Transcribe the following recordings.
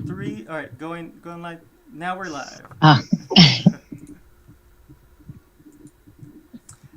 three. All right, going live. Now we're live.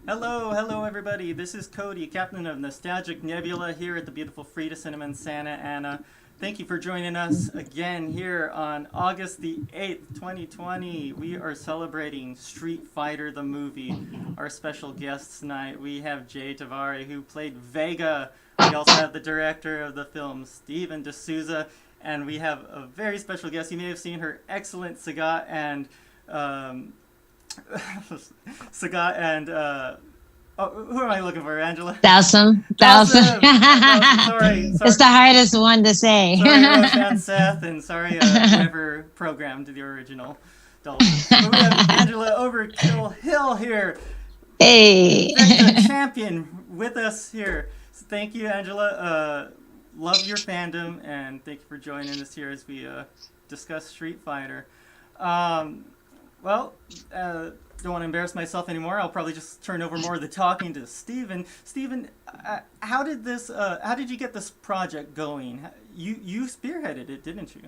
Hello everybody. This is Cody, captain of Nostalgic Nebula here at the beautiful Frida Cinema in Santa Ana. Thank you for joining us again here on August the 8th, 2020. We are celebrating Street Fighter the movie. Our special guests tonight, we have Tavare, who played Vega. We also have the director of the film, Steven de Souza. And we have a very special guest. You may have seen her excellent Sagat and... who am I looking for, Angela? Dawson. Sorry. It's the hardest one to say. Sorry, Roshan Seth, and sorry, whoever programmed the original Dolphins. But we have Angela Overkill Hill here. Hey. The champion with us here. So thank you, Angela. Love your fandom, and thank you for joining us here as we discuss Street Fighter. Don't want to embarrass myself anymore. I'll probably just turn over more of the talking to Steven. Steven, how did you get this project going? You spearheaded it, didn't you?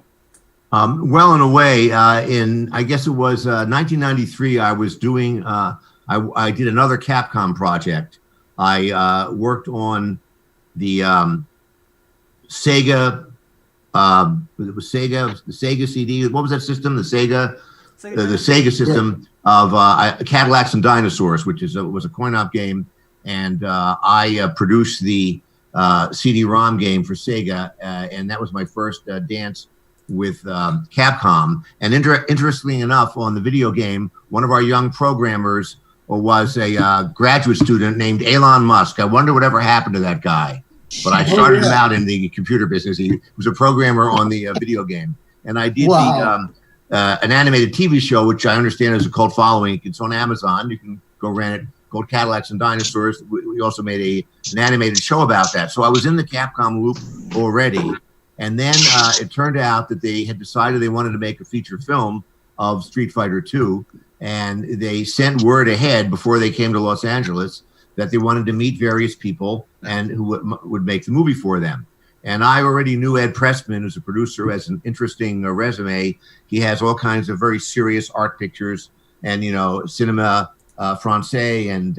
Well, in a way, I guess it was 1993, I was doing, I did another Capcom project. I worked on the Sega, the Sega CD. What was that system? The Sega system of Cadillacs and Dinosaurs, which was a coin-op game, and I produced the CD-ROM game for Sega, and that was my first dance with Capcom. And interestingly enough, on the video game, one of our young programmers was a graduate student named Elon Musk. I wonder whatever happened to that guy. But I started him out in the computer business. He was a programmer on the video game, and I did an animated TV show, which I understand has a cult following. It's on Amazon. You can go rent it. Called Cadillacs and Dinosaurs. We also made an animated show about that. So I was in the Capcom loop already, and then it turned out that they had decided they wanted to make a feature film of Street Fighter 2, and they sent word ahead before they came to Los Angeles that they wanted to meet various people and who would make the movie for them. And I already knew Ed Pressman, who's a producer, who has an interesting resume. He has all kinds of very serious art pictures and, cinema français and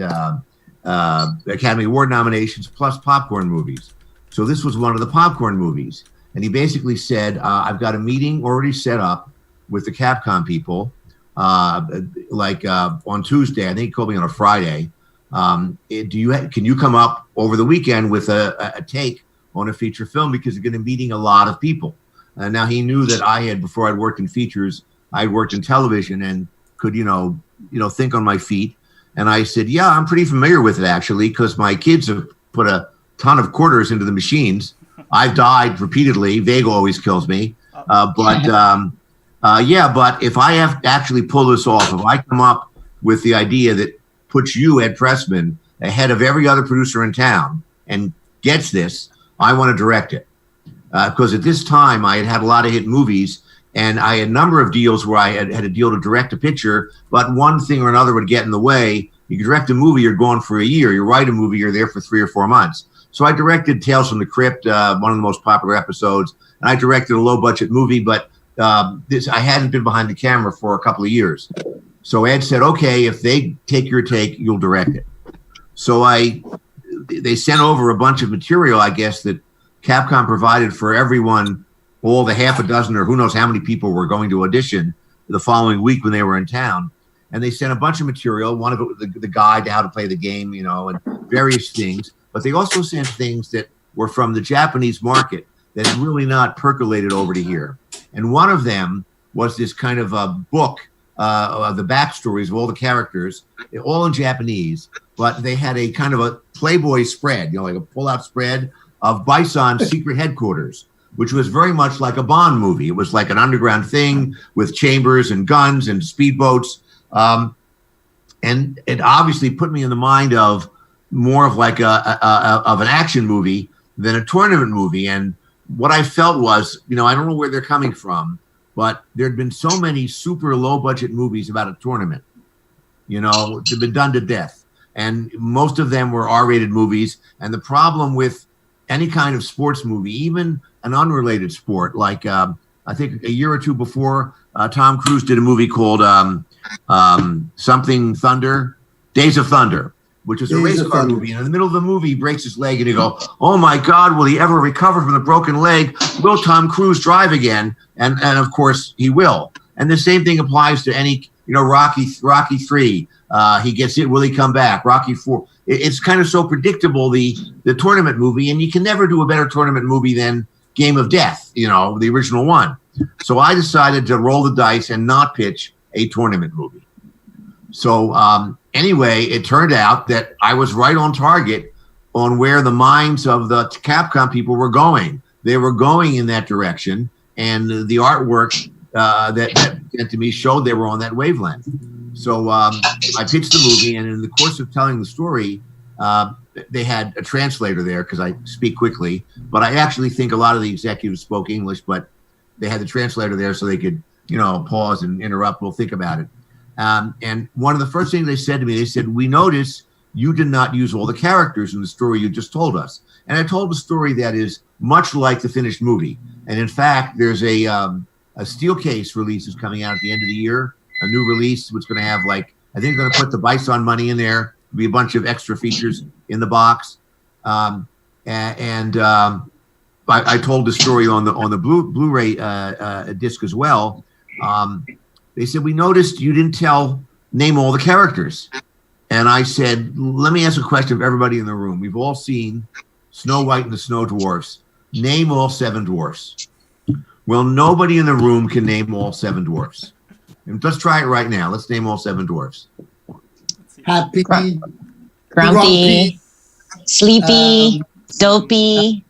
Academy Award nominations, plus popcorn movies. So this was one of the popcorn movies. And he basically said, I've got a meeting already set up with the Capcom people, on Tuesday. I think he called me on a Friday. Can you come up over the weekend with a take on a feature film, because you're going to be meeting a lot of people. Now he knew that I had, before I'd worked in features, I'd worked in television and could, think on my feet. And I said, yeah, I'm pretty familiar with it actually, because my kids have put a ton of quarters into the machines. I've died repeatedly. Vega always kills me. But if I have to actually pull this off, if I come up with the idea that puts you, Ed Pressman, ahead of every other producer in town and gets this, I want to direct it. Because at this time, I had a lot of hit movies, and I had a number of deals where I had a deal to direct a picture, but one thing or another would get in the way. You direct a movie, you're gone for a year. You write a movie, you're there for 3 or 4 months. So I directed Tales from the Crypt, one of the most popular episodes, and I directed a low-budget movie, but I hadn't been behind the camera for a couple of years. So Ed said, okay, if they take your take, you'll direct it. So they sent over a bunch of material, I guess, that Capcom provided for everyone, all the half a dozen or who knows how many people were going to audition the following week when they were in town. And they sent a bunch of material, one of it was the guide to how to play the game, and various things. But they also sent things that were from the Japanese market that had really not percolated over to here. And one of them was this kind of a book of the backstories of all the characters, all in Japanese, but they had a kind of a Playboy spread, like a pull-out spread of Bison's secret headquarters, which was very much like a Bond movie. It was like an underground thing with chambers and guns and speedboats. And it obviously put me in the mind of more of like of an action movie than a tournament movie. And what I felt was, I don't know where they're coming from, but there'd been so many super low budget movies about a tournament, they've been done to death. And most of them were R-rated movies. And the problem with any kind of sports movie, even an unrelated sport like I think a year or two before, Tom Cruise did a movie called something Thunder, Days of Thunder, which is a race car movie. And in the middle of the movie, he breaks his leg and you go, oh my God, will he ever recover from the broken leg? Will Tom Cruise drive again? And of course he will. And the same thing applies to any, Rocky 3. He gets it. Will he come back? Rocky 4. It's kind of so predictable, the tournament movie, and you can never do a better tournament movie than Game of Death, the original one. So I decided to roll the dice and not pitch a tournament movie. So anyway, it turned out that I was right on target on where the minds of the Capcom people were going. They were going in that direction, and the artwork that sent to me showed they were on that wavelength. So I pitched the movie, and in the course of telling the story, they had a translator there because I speak quickly. But I actually think a lot of the executives spoke English, but they had the translator there so they could, pause and interrupt. We'll think about it. And one of the first things they said to me, they said, we noticed you did not use all the characters in the story you just told us. And I told a story that is much like the finished movie. And in fact, there's a Steelcase release is coming out at the end of the year, a new release, which is going to have I think they're going to put the Bison money in there. There'll be a bunch of extra features in the box. I told the story on the Blu-ray disc as well. They said, we noticed you didn't name all the characters. And I said, let me ask a question of everybody in the room. We've all seen Snow White and the Snow Dwarfs. Name all 7 dwarfs. Well, nobody in the room can name all 7 dwarfs. And let's try it right now. Let's name all 7 dwarfs. Happy, Grumpy, Sleepy, Dopey,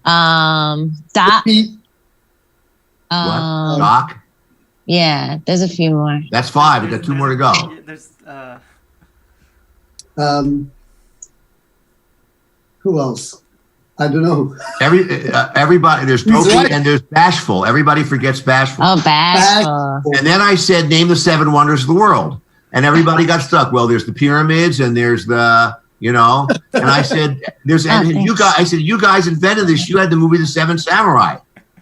Doc. What? Doc? Yeah, there's a few more. That's 5. We got 2 more to go. There's who else? I don't know. Everybody. There's Dopey and there's Bashful. Everybody forgets Bashful. Oh, Bashful. And then I said, name the 7 wonders of the world. And everybody got stuck. Well, there's the pyramids and there's the, and I said, you guys invented this. You had the movie The Seven Samurai,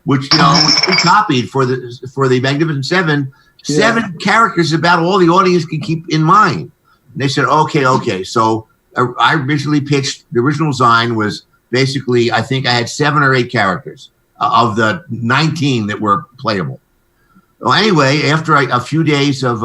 which, we copied for the Magnificent Seven. 7 characters about all the audience can keep in mind. And they said, okay. So I originally pitched, the original design was basically, I think I had 7 or 8 characters of the 19 that were playable. Well, anyway, after a few days of,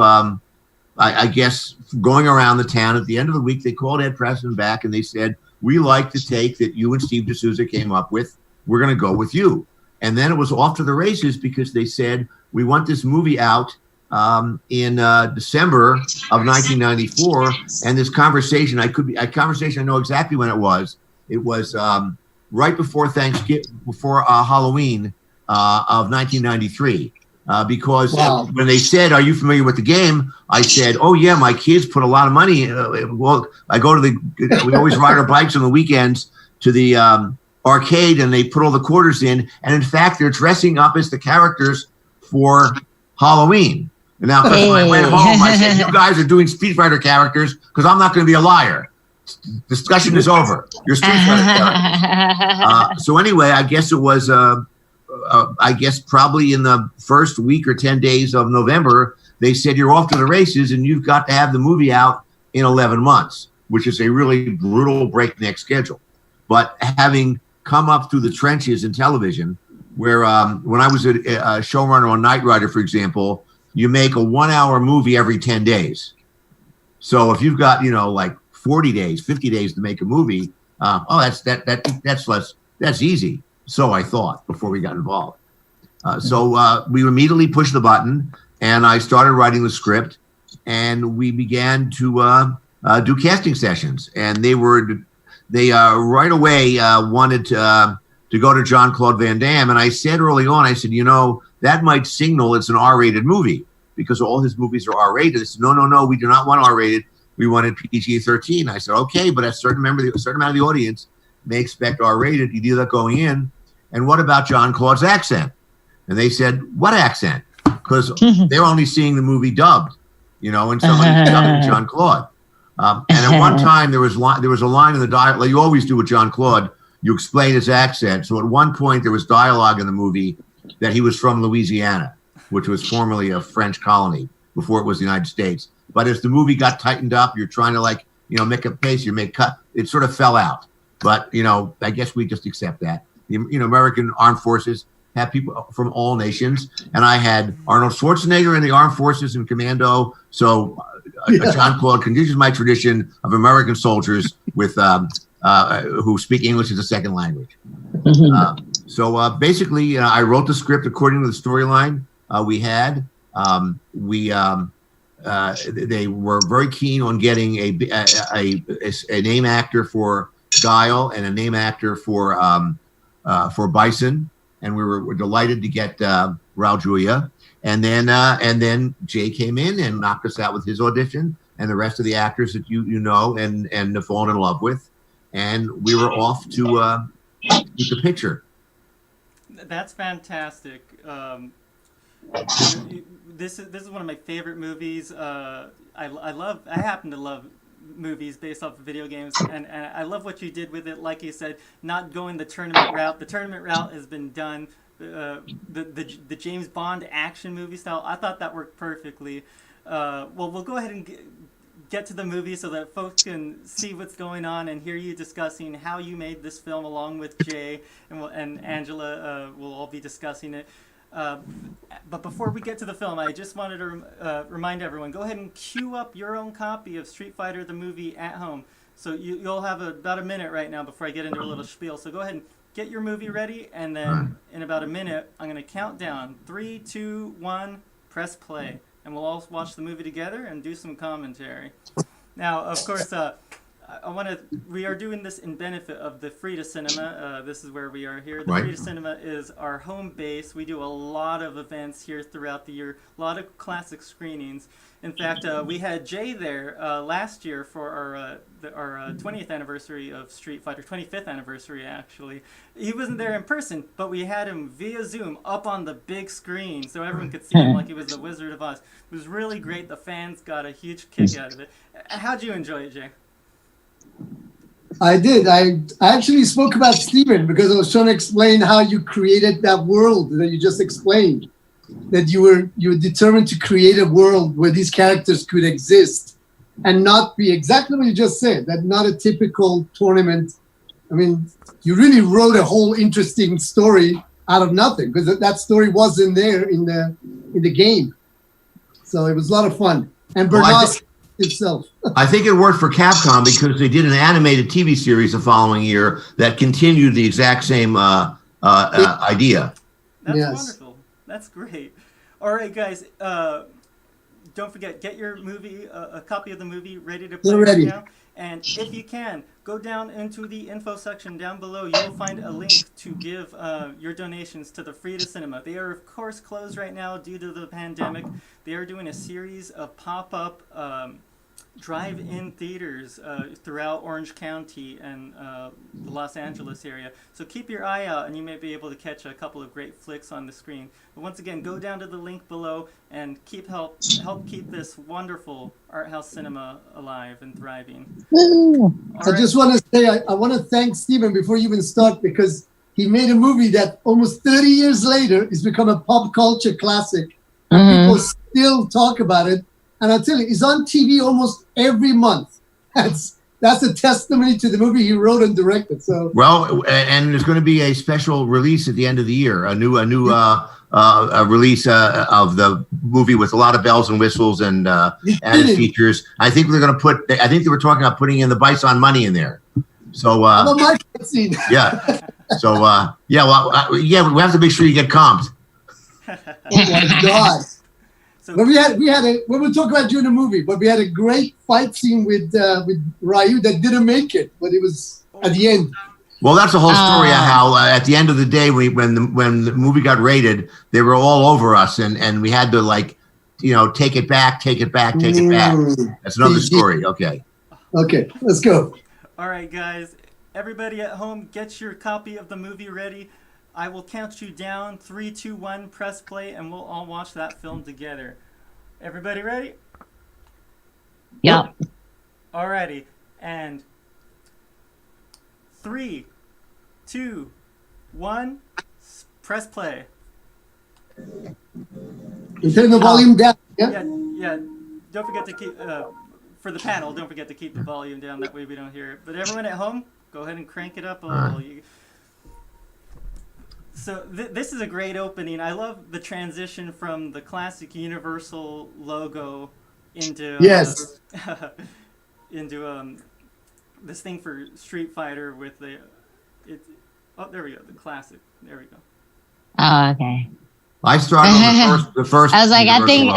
I guess, going around the town, at the end of the week, they called Ed Preston back and they said, we like the take that you and Steve D'Souza came up with. We're going to go with you. And then it was off to the races because they said, we want this movie out in December of 1994. And this conversation, I know exactly when it was. It was right before Thanksgiving, before Halloween of 1993. Because when they said, are you familiar with the game? I said, oh, yeah, my kids put a lot of money. Well, I go to we always ride our bikes on the weekends to the arcade and they put all the quarters in. And in fact, they're dressing up as the characters for Halloween. And now, when I went home, I said, you guys are doing Street Fighter characters because I'm not going to be a liar. Discussion is over. You're Street Fighter characters. So anyway, I guess it was, probably in the first week or 10 days of November, they said, you're off to the races and you've got to have the movie out in 11 months, which is a really brutal breakneck schedule. But having come up through the trenches in television, where when I was a showrunner on Knight Rider, for example, you make a 1-hour movie every 10 days. So if you've got, like 40 days, 50 days to make a movie, that's easy. So I thought before we got involved. So we immediately pushed the button and I started writing the script and we began to do casting sessions. And they right away wanted to go to Jean-Claude Van Damme. And I said early on, that might signal it's an R-rated movie because all his movies are R-rated. They said, no, we do not want R-rated. We wanted PG-13. I said, okay, but a certain amount of the audience may expect R-rated. You do that going in. And what about Jean-Claude's accent? And they said, what accent? Because they're only seeing the movie dubbed, and somebody's dubbing Jean-Claude. And at one time, there was a line in the dialogue, like you always do with Jean-Claude, you explain his accent. So at one point, there was dialogue in the movie that he was from Louisiana, which was formerly a French colony before it was the United States. But as the movie got tightened up, you're trying to like, make a pace, you make cut. It sort of fell out. But, I guess we just accept that. The American Armed Forces have people from all nations. And I had Arnold Schwarzenegger in the Armed Forces and Commando. So John Claude continues my tradition of American soldiers with who speak English as a second language. So basically, I wrote the script according to the storyline we had. They were very keen on getting a name actor for Guile and a name actor for Bison, and we're delighted to get Raul Julia. And then Jay came in and knocked us out with his audition, and the rest of the actors that you know and have fallen in love with, and we were off to shoot the picture. That's fantastic. This is one of my favorite movies. I happen to love movies based off of video games, and I love what you did with it. Like you said, not going the tournament route. The tournament route has been done. The James Bond action movie style. I thought that worked perfectly. Well, we'll go ahead and get to the movie so that folks can see what's going on and hear you discussing how you made this film along with Jay and Angela. We'll all be discussing it. But before we get to the film, I just wanted to remind everyone, go ahead and queue up your own copy of Street Fighter the movie at home. So you'll have about a minute right now before I get into a little spiel. So go ahead and get your movie ready, and then in about a minute, I'm going to count down. 3, 2, 1, press play. And we'll all watch the movie together and do some commentary. Now, of course, we are doing this in benefit of the Frida Cinema. This is where we are here. The Frida Cinema is our home base. We do a lot of events here throughout the year, a lot of classic screenings. In fact, we had Jay there last year for our 20th anniversary of Street Fighter, 25th anniversary actually. He wasn't there in person, but we had him via Zoom up on the big screen so everyone could see him like he was the Wizard of Oz. It was really great. The fans got a huge kick out of it. How'd you enjoy it, Jay? I did. I actually spoke about Steven because I was trying to explain how you created that world that you just explained. That you were determined to create a world where these characters could exist and not be exactly what you just said, that not a typical tournament. I mean, you really wrote a whole interesting story out of nothing because that story wasn't there in the game. So it was a lot of fun. And Bernard itself. I think it worked for Capcom because they did an animated TV series the following year that continued the exact same idea. That's wonderful. That's great. All right, guys. Don't forget, get your movie, a copy of the movie, ready to play right now. And if you can, go down into the info section down below. You'll find a link to give your donations to the Frida Cinema. They are, of course, closed right now due to the pandemic. They are doing a series of pop-up drive-in theaters throughout Orange County and the Los Angeles area. So keep your eye out, and you may be able to catch a couple of great flicks on the screen. But once again, go down to the link below and help keep this wonderful art house cinema alive and thriving. I just want to say I want to thank Steven before you even start because he made a movie that almost 30 years later has become a pop culture classic. And people still talk about it. And I'll tell you, it's on TV almost every month. That's a testimony to the movie he wrote and directed. So and there's going to be a special release at the end of the year, a new release of the movie with a lot of bells and whistles and added features. I think they're going to I think they were talking about putting in the Bison money in there. So my scene. Yeah. So we have to make sure you get comped. Oh my God. But we'll talk about during the movie, but we had a great fight scene with Ryu that didn't make it, but it was at the end. Well, that's the whole story of how at the end of the day, when the movie got rated, they were all over us, and we had to take it back. That's another story. Okay, let's go. All right, guys, everybody at home, get your copy of the movie ready. I will count you down. 3, 2, 1, press play, and we'll all watch that film together. Everybody ready? Yep. Alrighty. And 3, 2, 1, press play. You turn the volume down. Yeah. Yeah. Don't forget to keep for the panel. Don't forget to keep the volume down. That way we don't hear it. But everyone at home, go ahead and crank it up a little. So this is a great opening. I love the transition from the classic Universal logo into into this thing for Street Fighter with the oh, there we go, the classic. There we go. Oh, okay. I started on the first. I was like, I think.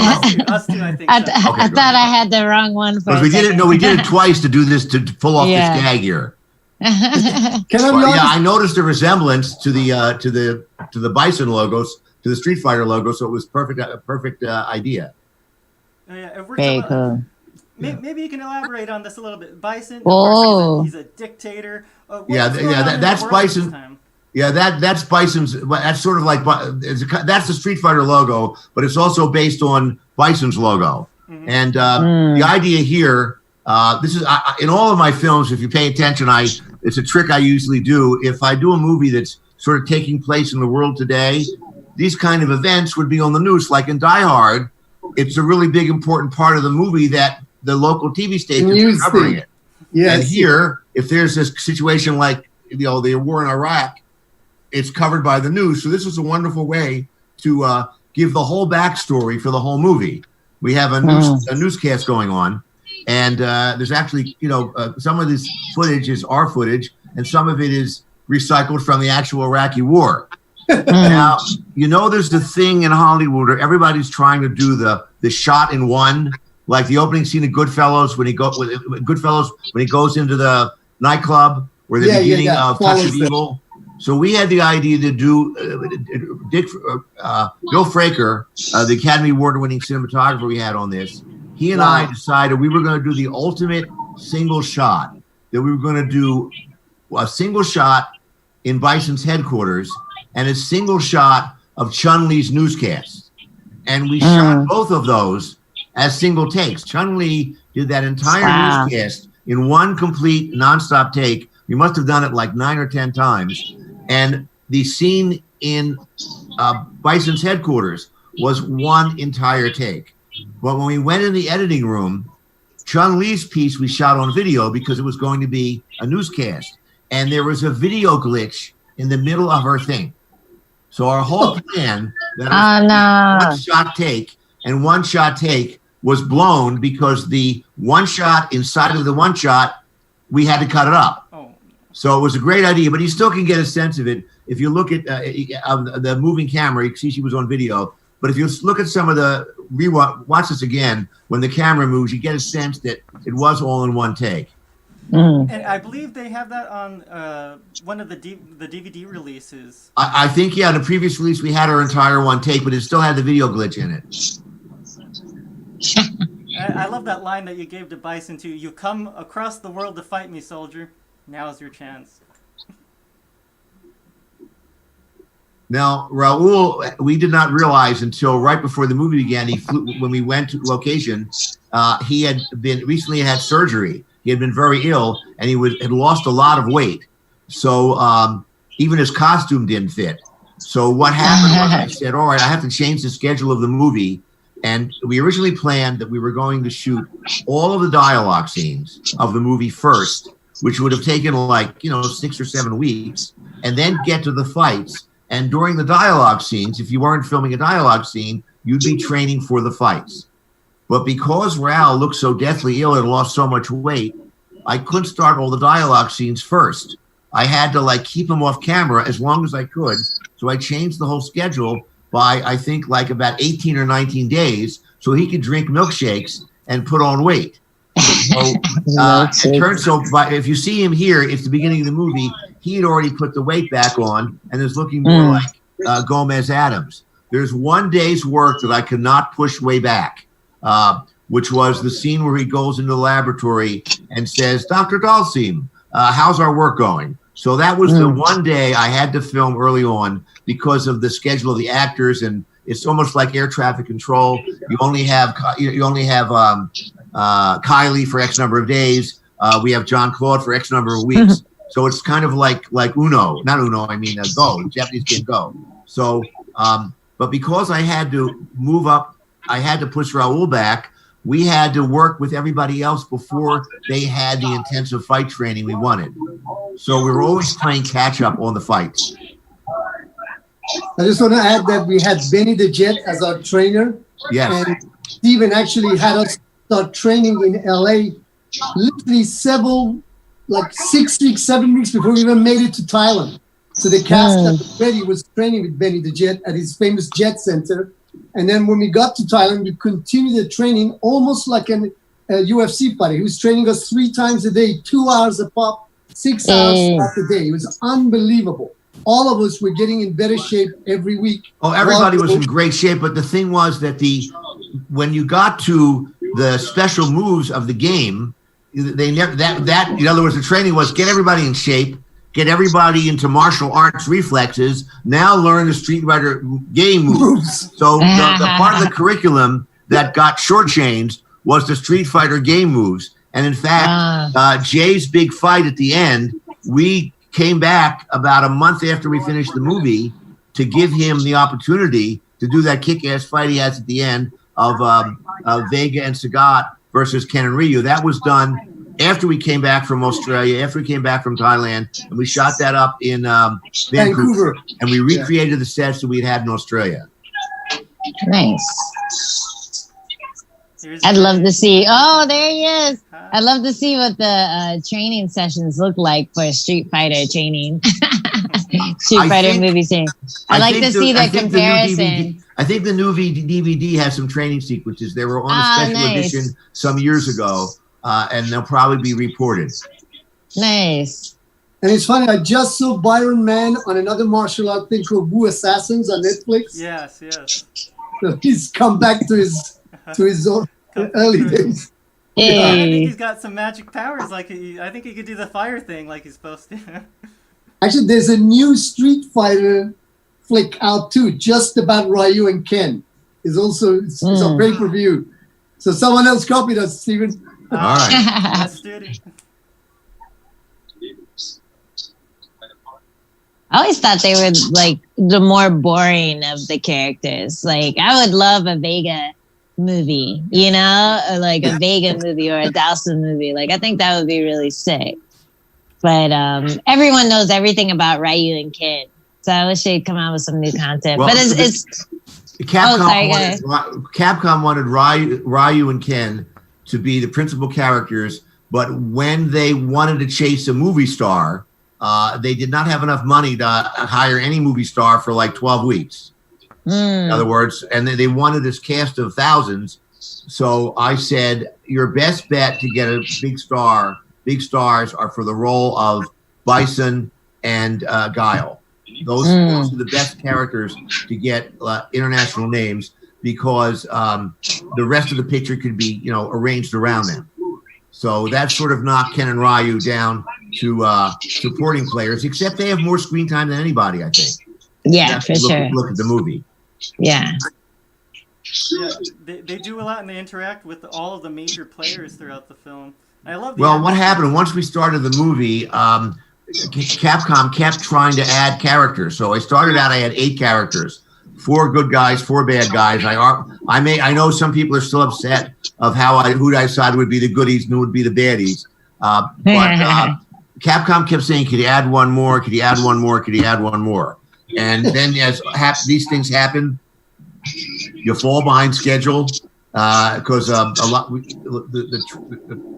Us too, I think. So. I thought I had the wrong one. Because we did it. No, we did it twice to do this to pull off this gag here. I noticed a resemblance to the Bison logos, to the Street Fighter logo, so it was perfect idea. Oh, yeah, it works Very cool. Maybe you can elaborate on this a little bit. Bison, of Oh. course, he's a dictator. That's Bison. Yeah, that's Bison's. That's sort of like that's the Street Fighter logo, but it's also based on Bison's logo. Mm-hmm. And the idea here, this is in all of my films. If you pay attention, it's a trick I usually do. If I do a movie that's sort of taking place in the world today, these kind of events would be on the news. Like in Die Hard, it's a really big important part of the movie that the local TV stations are covering it. Yes. And here, if there's this situation like the war in Iraq, it's covered by the news. So this is a wonderful way to give the whole backstory for the whole movie. We have a newscast going on, and there's actually, some of this footage is our footage, and some of it is recycled from the actual Iraqi war. Now, there's the thing in Hollywood where everybody's trying to do the shot in one, like the opening scene of Goodfellas when he goes into the nightclub, or the beginning of Touch of Evil. So we had the idea to do Bill Fraker, the Academy Award-winning cinematographer we had on this. He and I decided we were going to do the ultimate single shot. That we were going to do a single shot in Bison's headquarters and a single shot of Chun-Li's newscast. And we shot both of those as single takes. Chun-Li did that entire newscast in one complete nonstop take. We must have done it like 9 or 10 times. And the scene in Bison's headquarters was one entire take. But when we went in the editing room, Chun-Li's piece we shot on video because it was going to be a newscast. And there was a video glitch in the middle of her thing. So our whole plan, one shot take was blown because the one shot inside of the one shot, we had to cut it up. So it was a great idea, but you still can get a sense of it. If you look at the moving camera, you can see she was on video. But if you look at some of the watch this again, when the camera moves, you get a sense that it was all in one take. And I believe they have that on one of the DVD releases. I think, in the previous release, we had our entire one take, but it still had the video glitch in it. I love that line that you gave to Bison, too. You come across the world to fight me, soldier. Now's your chance. Now, Raul, we did not realize until right before the movie began, when we went to location, he had recently had surgery. He had been very ill, and he had lost a lot of weight. So even his costume didn't fit. So what happened was I said, all right, I have to change the schedule of the movie. And we originally planned that we were going to shoot all of the dialogue scenes of the movie first, which would have taken 6 or 7 weeks, and then get to the fights. And during the dialogue scenes, if you weren't filming a dialogue scene, you'd be training for the fights. But because Raul looked so deathly ill and lost so much weight, I couldn't start all the dialogue scenes first. I had to keep him off camera as long as I could. So I changed the whole schedule by, I think, about 18 or 19 days so he could drink milkshakes and put on weight. So, if you see him here, it's the beginning of the movie. He had already put the weight back on and is looking more like Gomez Adams. There's one day's work that I could not push way back, which was the scene where he goes into the laboratory and says, Dr. Dalsim, how's our work going? So that was the one day I had to film early on because of the schedule of the actors, and it's almost like air traffic control. You only have Kylie for X number of days. We have John Claude for X number of weeks. So it's kind of like Uno, not Uno, I mean Go, the Japanese game Go. So, but But because I had to move up, I had to push Raul back. We had to work with everybody else before they had the intensive fight training we wanted. So we were always playing catch up on the fights. I just want to add that we had Benny the Jet as our trainer. Yes. And Steven actually had us start training in LA literally like 6 weeks, 7 weeks before we even made it to Thailand. So the cast already was training with Benny the Jet at his famous jet center. And then when we got to Thailand, we continued the training almost like a UFC fighter. He was training us 3 times a day, 2 hours a pop, 6 hours throughout the day. It was unbelievable. All of us were getting in better shape every week. Oh, everybody was in great shape. But the thing was that when you got to the special moves of the game, they never that in other words, the training was get everybody in shape, get everybody into martial arts reflexes. Now learn the Street Fighter game moves. So the part of the curriculum that got shortchanged was the Street Fighter game moves. And in fact, Jay's big fight at the end, we came back about a month after we finished the movie to give him the opportunity to do that kick-ass fight he has at the end of Vega and Sagat versus Ken and Ryu. That was done after we came back from Australia, after we came back from Thailand, and we shot that up in Vancouver, and we recreated the sets that we'd had in Australia. Nice. I'd love to see. Oh, there he is. I'd love to see what the training sessions look like for Street Fighter training. Street Fighter movie scene. I'd like to see the comparison. I think the new DVD has some training sequences. They were on a special edition some years ago, and they'll probably be reported. Nice. And it's funny, I just saw Byron Mann on another martial art thing called Wu Assassins on Netflix. Yes. So he's come back to his early days. Hey. I think he's got some magic powers. I think he could do the fire thing like he's supposed to. Actually, there's a new Street Fighter flick out too, just about Ryu and Ken. It's on pay-per-view. So someone else copied us, Steven. All right. Let's do it. I always thought they were like the more boring of the characters. Like I would love a Vega movie, or like a Vega movie or a Dawson movie. Like I think that would be really sick. But everyone knows everything about Ryu and Ken, so I wish they'd come out with some new content. Well, but it's Capcom wanted Ryu and Ken to be the principal characters, but when they wanted to chase a movie star, they did not have enough money to hire any movie star for like 12 weeks. In other words, and they wanted this cast of thousands. So I said, your best bet to get a big stars are for the role of Bison and Guile. Those are the best characters to get international names because the rest of the picture could be, arranged around them. So that sort of knocked Ken and Ryu down to supporting players, except they have more screen time than anybody, I think. Yeah, for sure. Look at the movie. Yeah. They do a lot and they interact with all of the major players throughout the film. I love the what happened once we started the movie, Capcom kept trying to add characters. So I started out, I had 8 characters, 4 good guys, 4 bad guys. I know some people are still upset of who I decided would be the goodies and who would be the baddies. But Capcom kept saying, could you add one more? Could you add one more? Could you add one more? And then as these things happen, you fall behind schedule because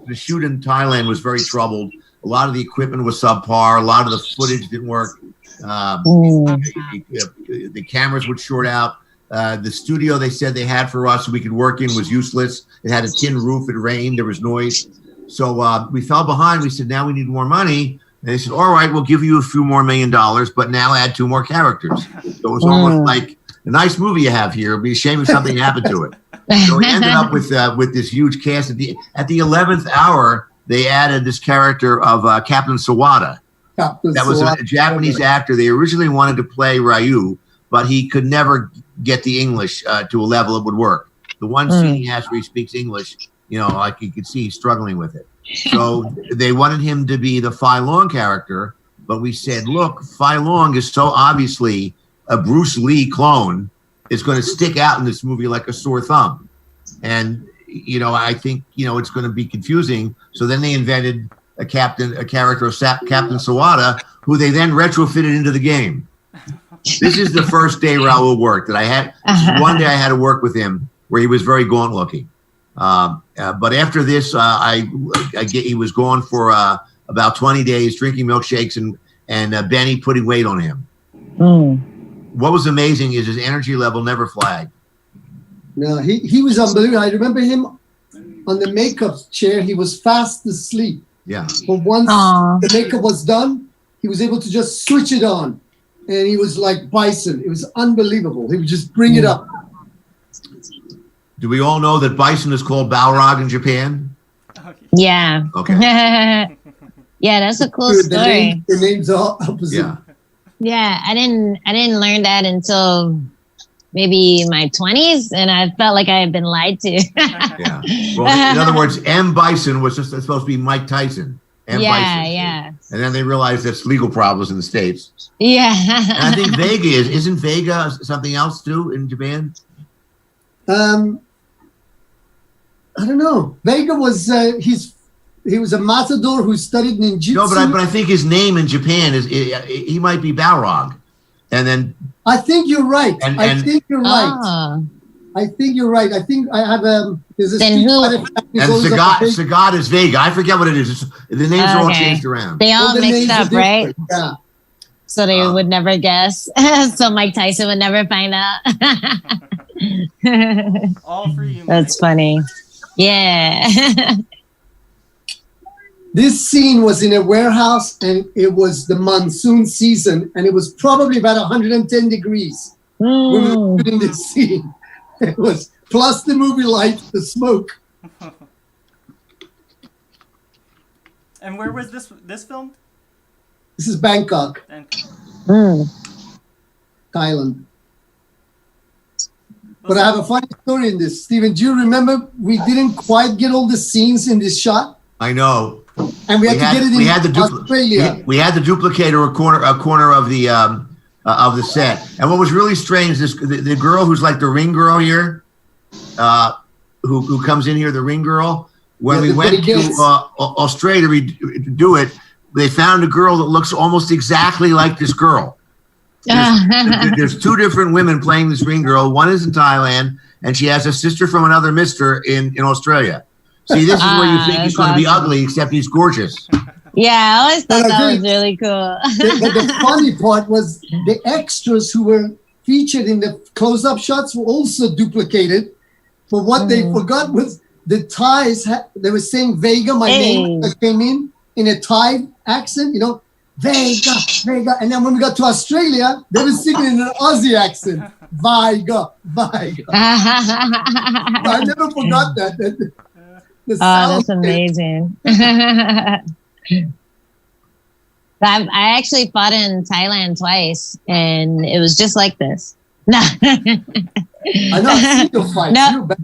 the shoot in Thailand was very troubled. A lot of the equipment was subpar. A lot of the footage didn't work. The cameras would short out. The studio they said they had for us so we could work in was useless. It had a tin roof. It rained. There was noise. So we fell behind. We said, now we need more money. And they said, all right, we'll give you a few more $1 million, but now add 2 more characters. So it was almost like a nice movie you have here. It'd be a shame if something happened to it. So we ended up with this huge cast. At the 11th hour, they added this character of Captain Sawada. That was a Japanese actor. They originally wanted to play Ryu, but he could never get the English to a level it would work. The one scene he has where he speaks English, like you could see he's struggling with it. So they wanted him to be the Fai Long character, but we said, look, Fai Long is so obviously a Bruce Lee clone. is going to stick out in this movie like a sore thumb. And, I think, it's going to be confusing. So then they invented a character of Captain Sawada, who they then retrofitted into the game. This is the first day Raul worked that I had. One day I had to work with him where he was very gaunt looking. But after this, he was gone for about 20 days, drinking milkshakes and Benny putting weight on him. What was amazing is his energy level never flagged. No, he was unbelievable. I remember him on the makeup chair. He was fast asleep. Yeah. But once the makeup was done, he was able to just switch it on. And he was like Bison. It was unbelievable. He would just bring it up. Do we all know that Bison is called Balrog in Japan? Yeah. Okay. Yeah, that's a cool story. The names are opposite. Yeah. Yeah, I didn't learn that until maybe my 20s, and I felt like I had been lied to. Yeah. Well, in other words, M. Bison was just supposed to be Mike Tyson. M. Bison. Yeah. And then they realized that's legal problems in the States. Yeah. And I think Vega isn't Vega something else too in Japan? I don't know. Vega was he was a matador who studied ninjutsu. No, but I think his name in Japan he might be Balrog. And then I think you're right. I think you're right. Oh. I think you're right. I think I have there's a Then who? And Sagat is Vega. I forget what it is. The names are all changed around. They all the mixed names up, are right? different. Yeah. So they would never guess. So Mike Tyson would never find out. All for you, Mike. That's funny. Yeah. This scene was in a warehouse, and it was the monsoon season, and it was probably about 110 degrees when we were shooting this scene. It was plus the movie light, the smoke. And where was this filmed? This is Bangkok, Thailand. But I have a funny story in this. Steven, do you remember we didn't quite get all the scenes in this shot? I know. And we had to get it in Australia. We had to duplicate a corner of the set. And what was really strange is the girl who's like the ring girl here, who comes in here, the ring girl. When we went to Australia to do it, they found a girl that looks almost exactly like this girl. There's two different women playing this ring girl. One is in Thailand, and she has a sister from another mister in Australia. See, this is where you think he's going to be ugly, except he's gorgeous. Yeah, I always thought that was really cool. But the funny part was the extras who were featured in the close-up shots were also duplicated. But what they forgot was the Thais, they were saying Vega, my name, that came in a Thai accent, Vega, Vega. And then when we got to Australia, they were singing in an Aussie accent, Vega, Vega. I never forgot that. That's amazing. I actually fought in Thailand twice, and it was just like this. No, I know, I've seen your fights.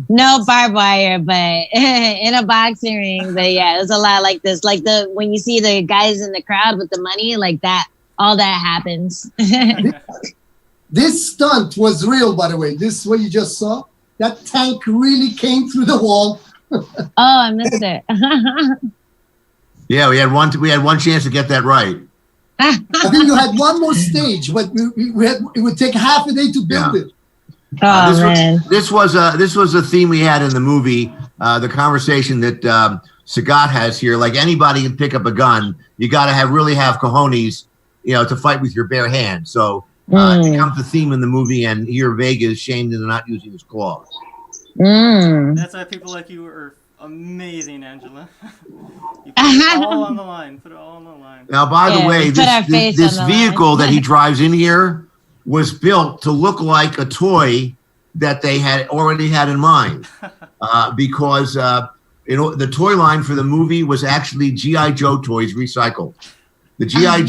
no barbed wire, but in a boxing ring. But yeah, it was a lot like this. Like when you see the guys in the crowd with the money, like that, all that happens. This stunt was real, by the way. This what you just saw. That tank really came through the wall. Oh, I missed it. Yeah, we had one chance to get that right. I think you had one more stage, but it would take half a day to build it. Oh man, this was a theme we had in the movie. The conversation that Sagat has here, like anybody can pick up a gun, you got to really have cojones, to fight with your bare hands. So it becomes a theme in the movie, and here Vega is shamed into not using his claws. That's why people like you are amazing, Angela. You put it all on the line. Put it all on the line. Now, by the way, this vehicle that he drives in here was built to look like a toy that they had already had in mind, because the toy line for the movie was actually G.I. Joe toys recycled. The G.I.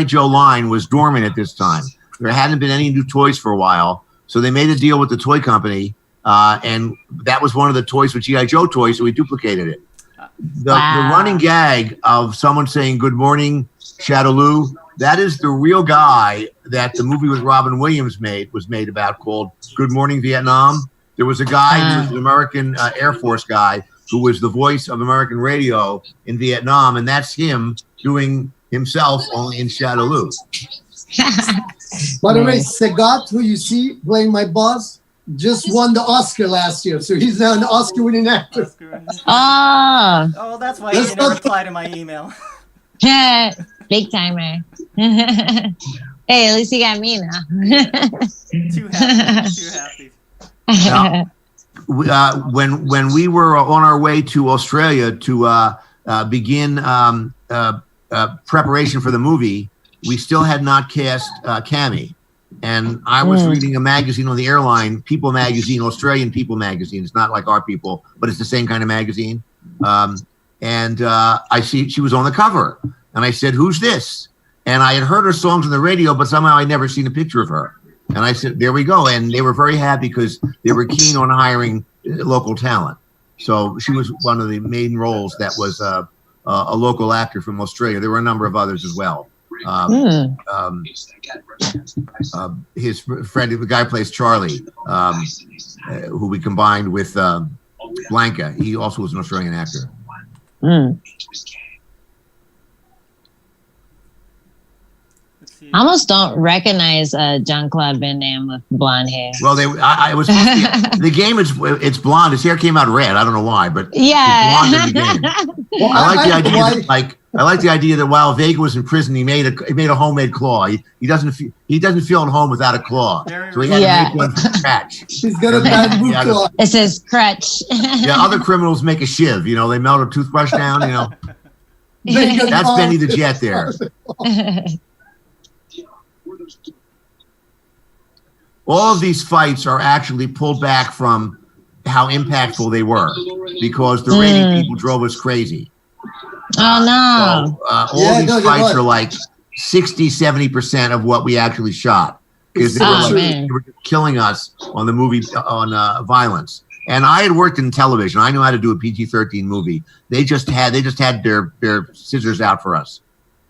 Joe line was dormant at this time. There hadn't been any new toys for a while. So they made a deal with the toy company, and that was one of the toys for G.I. Joe toys, so we duplicated it. The running gag of someone saying, "Good morning, Shadaloo," That is the real guy that the movie with Robin Williams was made about, called Good Morning Vietnam. There was a guy who was an American Air Force guy who was the voice of American radio in Vietnam, and that's him doing himself only in Shadowloo. By the way, Sagat, who you see playing my boss, just won the Oscar last year, so he's now an Oscar-winning actor. Oh, that's why you didn't reply to my email. big timer. Hey, at least you got me now. Too happy. Now, when we were on our way to Australia to begin preparation for the movie, we still had not cast Cammy. And I was reading a magazine on the airline, People Magazine, Australian People Magazine. It's not like our People, but it's the same kind of magazine. And I see she was on the cover. And I said, "Who's this?" And I had heard her songs on the radio, but somehow I'd never seen a picture of her. And I said, "There we go." And they were very happy because they were keen on hiring local talent. So she was one of the main roles that was a local actor from Australia. There were a number of others as well. His friend, the guy who plays Charlie, who we combined with Blanca. He also was an Australian actor. I almost don't recognize Jean-Claude Van Damme with blonde hair. Well, I was the game. It's blonde. His hair came out red. I don't know why, but yeah. it's blonde in the game. Well, I like the idea. I like the idea that while Vega was in prison, he made a homemade claw. He doesn't feel at home without a claw, so he had to make one from scratch. He's got a bamboo claw. It says crutch. Yeah, other criminals make a shiv. You know, they melt a toothbrush down. You know, that's Benny the Jet there. All of these fights are actually pulled back from how impactful they were because the rating people drove us crazy. Oh, no. So, all these fights are like 60-70% of what we actually shot because they were killing us on the movie on violence. And I had worked in television. I knew how to do a PG-13 movie. They just had their scissors out for us.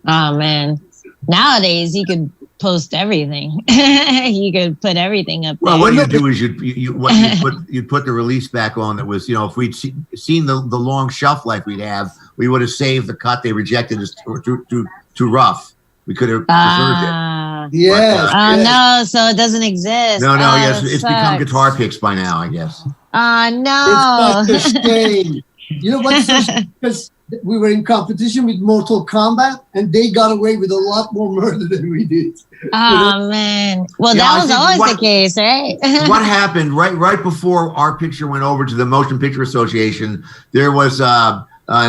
Oh, man. Nowadays, you could post everything. You could put everything up there. Well, what you do is you'd put the release back on. That was, if we'd seen the long shelf life we'd have, we would have saved the cut they rejected as too rough. We could have preserved it. Yes. No, so it doesn't exist. No, yes, it's become guitar picks by now, I guess. No. It's such a shame. You know what's so because we were in competition with Mortal Kombat, and they got away with a lot more murder than we did. Oh, man. Well, that was always the case, right? What happened right before our picture went over to the Motion Picture Association, there was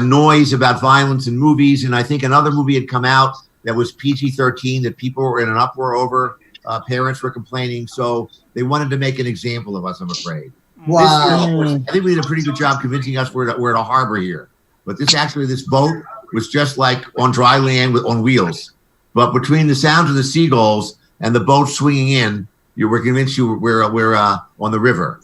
noise about violence in movies, and I think another movie had come out that was PG-13 that people were in an uproar over. Parents were complaining, so they wanted to make an example of us, I'm afraid. Wow. I think we did a pretty good job convincing us we're at a harbor here. But this boat was just like on dry land on wheels. But between the sounds of the seagulls and the boat swinging in, you were convinced we're on the river.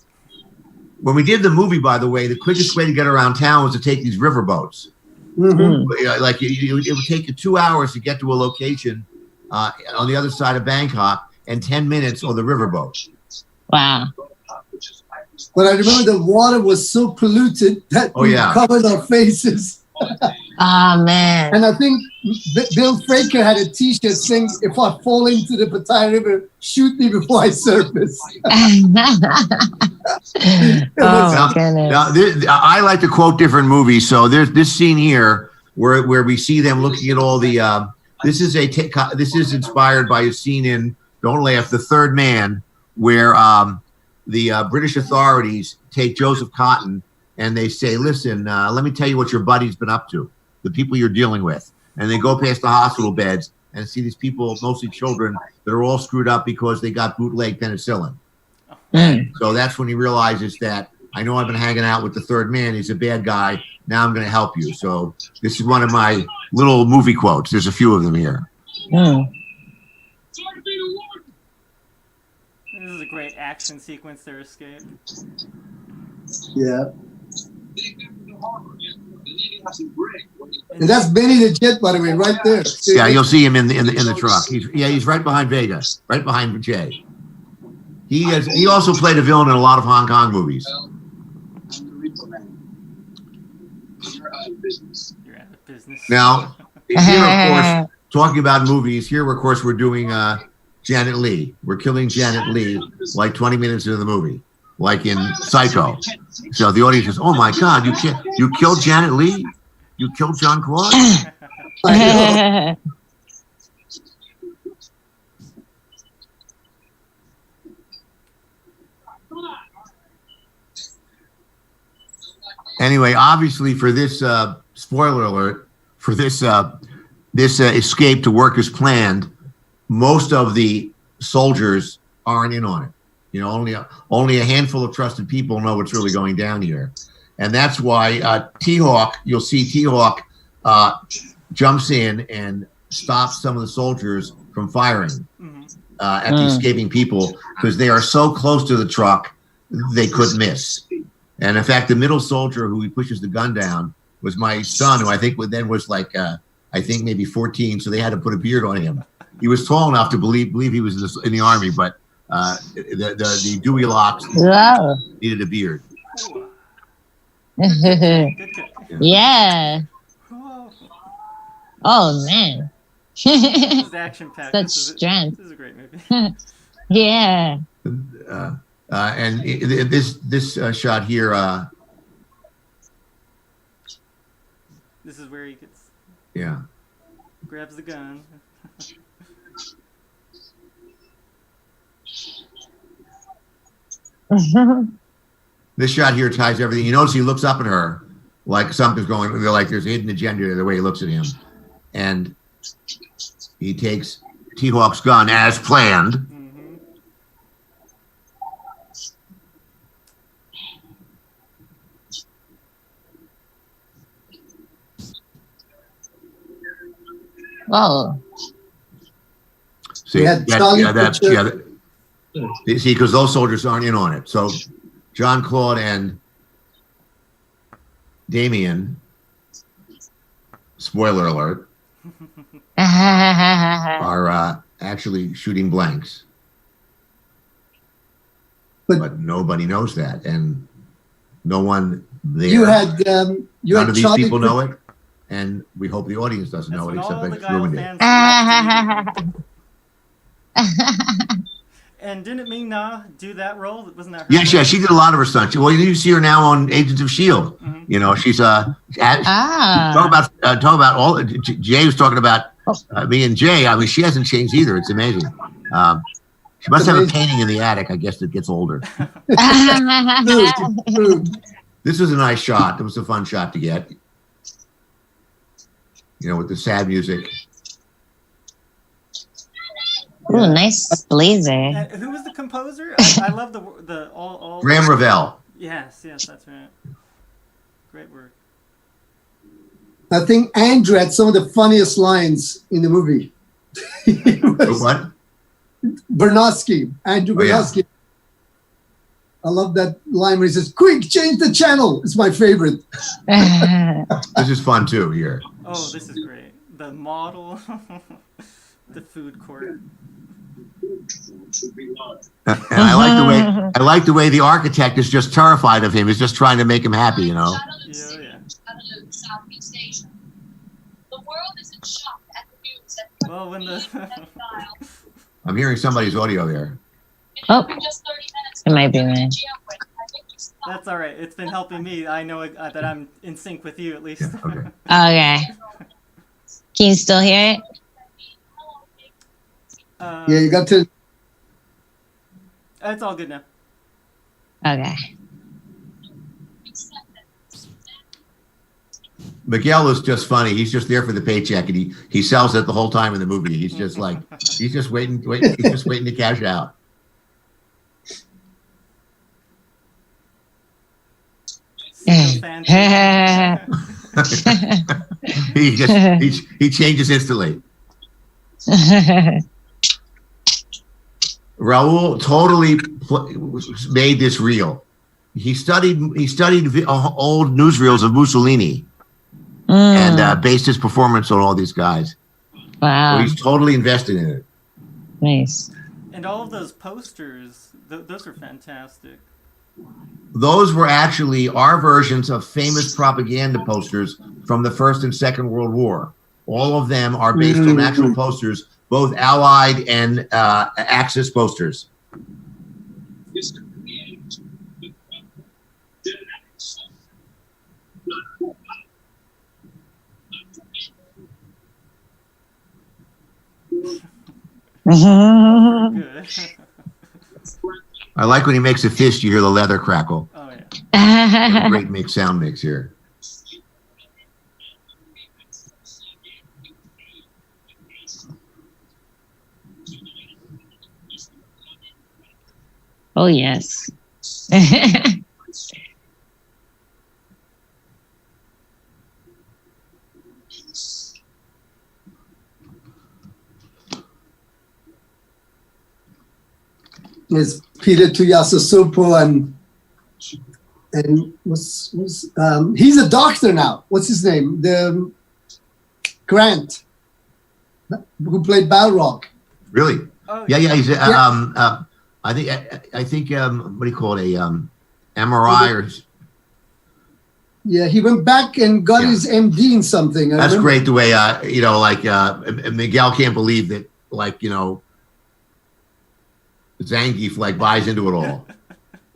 When we did the movie, by the way, the quickest way to get around town was to take these river boats. Mm-hmm. Like it would take you 2 hours to get to a location on the other side of Bangkok and 10 minutes on the riverboat. Wow. But I remember the water was so polluted that we covered our faces. Oh, man. And I think Bill Fraker had a T-shirt saying, "If I fall into the Pattaya River, shoot me before I surface." I like to quote different movies. So there's this scene here where we see them looking at all the. This is inspired by a scene in Don't Laugh, The Third Man, where the British authorities take Joseph Cotton and they say, "Listen, let me tell you what your buddy's been up to, the people you're dealing with." And they go past the hospital beds and see these people, mostly children, that are all screwed up because they got bootleg penicillin. So that's when he realizes that, I know I've been hanging out with the third man. He's a bad guy. Now I'm going to help you. So this is one of my little movie quotes. There's a few of them here. This is a great action sequence, their escape. Yeah. And that's Benny the Jet, by the way, right there. Yeah, you'll see him in the truck. He's right behind Vega, right behind Jay. He also played a villain in a lot of Hong Kong movies. You're out of business. Now, here, of course, talking about movies, here, of course, we're doing Janet Leigh. We're killing Janet Leigh like 20 minutes into the movie, like in Psycho. So the audience says, "Oh my God, you killed Janet Leigh? You killed John Claude?" Anyway, obviously, for this spoiler alert, for this escape to work as planned, most of the soldiers aren't in on it. You know, only a handful of trusted people know what's really going down here, and that's why T-Hawk. You'll see T-Hawk jumps in and stops some of the soldiers from firing at the escaping people because they are so close to the truck they couldn't miss. And in fact, the middle soldier who he pushes the gun down was my son, who I think then was like, I think maybe 14. So they had to put a beard on him. He was tall enough to believe he was in the army, but the Dewey Locks needed a beard. Yeah. Oh man. This is action-packed. Such strength. This is a great movie. Yeah. And this shot here. This is where he gets. Yeah. Grabs the gun. This shot here ties everything. You notice he looks up at her like something's going. Like there's a hidden agenda the way he looks at him, and he takes T-Hawk's gun as planned. Whoa. See, see, because those soldiers aren't in on it. So John Claude and Damien, spoiler alert, are actually shooting blanks. But nobody knows that, and no one there. None of these people know it, and we hope the audience doesn't know it, except I just ruined it. And didn't Ming-Na do that role? Wasn't that her? Yes, yeah, she did a lot of her stunts. Well, you see her now on Agents of S.H.I.E.L.D. You know, she's talk about all. Jay was talking about me and Jay. I mean, she hasn't changed either. It's amazing. She must have a painting in the attic. I guess that gets older. This was a nice shot. It was a fun shot to get. You know, with the sad music. Ooh, nice blazer. Who was the composer? I love the all. Graham Revell. Yes, that's right. Great work. I think Andrew had some of the funniest lines in the movie. What? Bernowski, Andrew Bernowski. I love that line where he says, "Quick, change the channel." It's my favorite. This is fun too here. Oh, this is great. The model, the food court. And I like the way the architect is just terrified of him. He's just trying to make him happy, you know. Yeah. Southeast Asia. The world is in shock at the news that Well, when the I'm hearing somebody's audio there. Oh, it might be me. that's all right. It's been helping me. I know that I'm in sync with you at least. Yeah, okay. Okay. Can you still hear it? Yeah, you got to. It's all good now. Okay. Miguel is just funny. He's just there for the paycheck, and he sells it the whole time in the movie. He's just like he's just waiting to cash out. he changes instantly. Raul totally made this real. He studied old newsreels of Mussolini, and based his performance on all these guys. Wow. So he's totally invested in it. Nice. And all of those posters, those are fantastic. Those were actually our versions of famous propaganda posters from the First and Second World War. All of them are based on actual posters, both Allied and Axis posters. Good. I like when he makes a fist, you hear the leather crackle. Oh yeah. Great sound mix here. Oh yes. It's Peter Tuiasosopo and he's a doctor now. What's his name? The Grant, who played Balrog. Really? Oh, Yeah. He's I think what do you call it? A MRI or. Yeah, he went back and got his MD in something. That's great. The way Miguel can't believe that, Zangief buys into it all.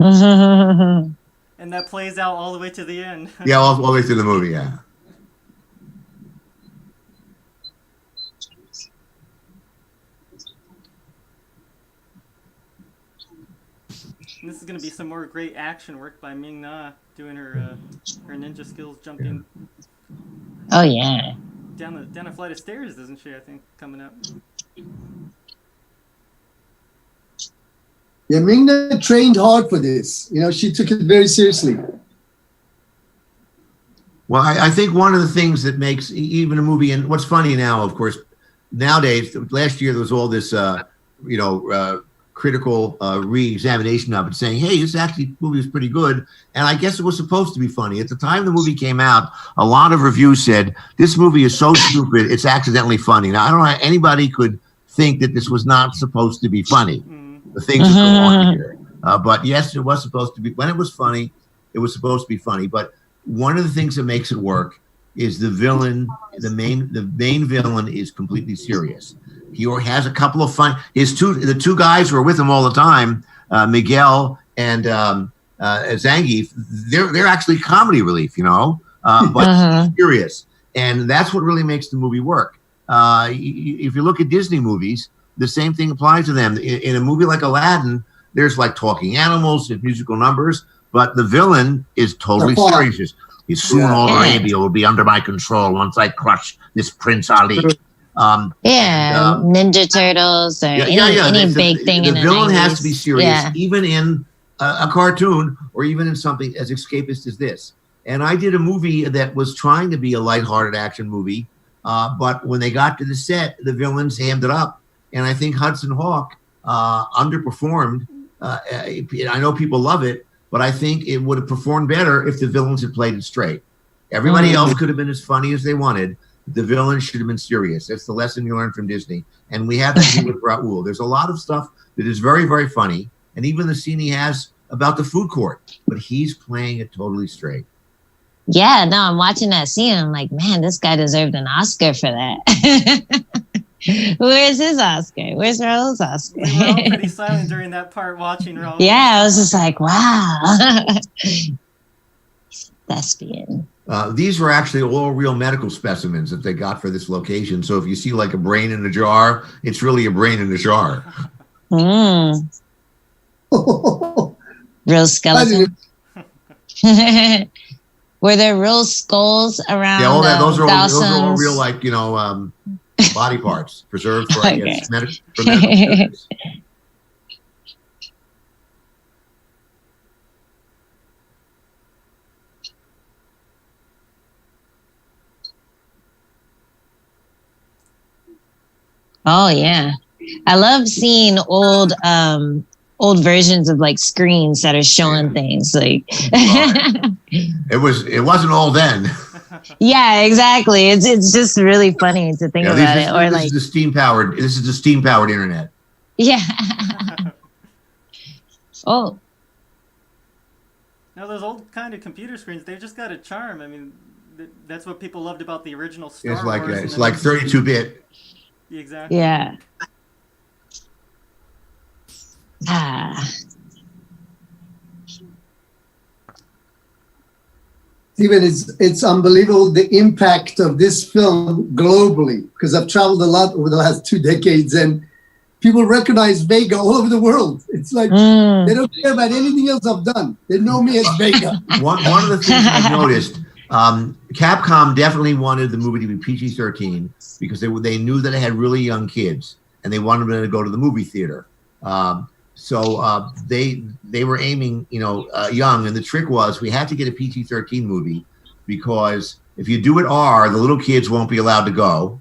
And that plays out all the way to the end. Yeah, all the way through the movie. Yeah. And this is going to be some more great action work by Ming Na doing her ninja skills, jumping Oh yeah. down a flight of stairs, isn't she? I think coming up. Yeah, Ming-Na trained hard for this. She took it very seriously. Well, I think one of the things that makes even a movie, and what's funny now, of course, nowadays, last year there was all this, critical re-examination of it, saying, hey, this movie was pretty good, and I guess it was supposed to be funny. At the time the movie came out, a lot of reviews said, this movie is so stupid, it's accidentally funny. Now, I don't know how anybody could think that this was not supposed to be funny. The things that go on here. But yes, it was supposed to be, when it was funny, it was supposed to be funny. But one of the things that makes it work is the villain, the main villain is completely serious. He has a couple of fun, the two guys who are with him all the time, Miguel and Zangief, they're actually comedy relief, but serious. And that's what really makes the movie work. If you look at Disney movies, the same thing applies to them. In a movie like Aladdin, there's talking animals and musical numbers, but the villain is totally serious. Soon all Arabia will be under my control once I crush this Prince Ali. Ninja Turtles or any big thing. The villain the 90s. has to be serious, even in a cartoon or even in something as escapist as this. And I did a movie that was trying to be a lighthearted action movie, but when they got to the set, the villains hammed it up. And I think Hudson Hawk underperformed. I know people love it, but I think it would have performed better if the villains had played it straight. Everybody else could have been as funny as they wanted. The villain should have been serious. That's the lesson you learn from Disney. And we have that here with Raoul. There's a lot of stuff that is very, very funny. And even the scene he has about the food court, but he's playing it totally straight. Yeah, no, I'm watching that scene. I'm like, man, this guy deserved an Oscar for that. Where's his Oscar? Where's Raul's Oscar? We were all pretty silent during that part watching Raul. Yeah, I was just like, wow. Thespian. These were actually all real medical specimens that they got for this location. So if you see a brain in a jar, it's really a brain in a jar. Real skeleton. Were there real skulls around? Yeah, those are all real, body parts preserved for, I guess, for medical purposes. Oh yeah, I love seeing old versions of screens that are showing things it wasn't all then. Yeah, exactly. It's just really funny to think about it. Or this like, is the steam powered. This is the steam powered internet. yeah. Oh, Now those old kind of computer screens, they've just got a charm. I mean, that's what people loved about the original Star It's like Wars. it's like 32-bit. Exactly. yeah. Ah. Steven, it's unbelievable the impact of this film globally, because I've traveled a lot over the last 2 decades, and people recognize Vega all over the world. It's like they don't care about anything else I've done. They know me as Vega. One of the things I've noticed, Capcom definitely wanted the movie to be PG-13 because they knew that it had really young kids and they wanted them to go to the movie theater. So they were aiming, young, and the trick was we had to get a PG-13 movie because if you do it R, the little kids won't be allowed to go,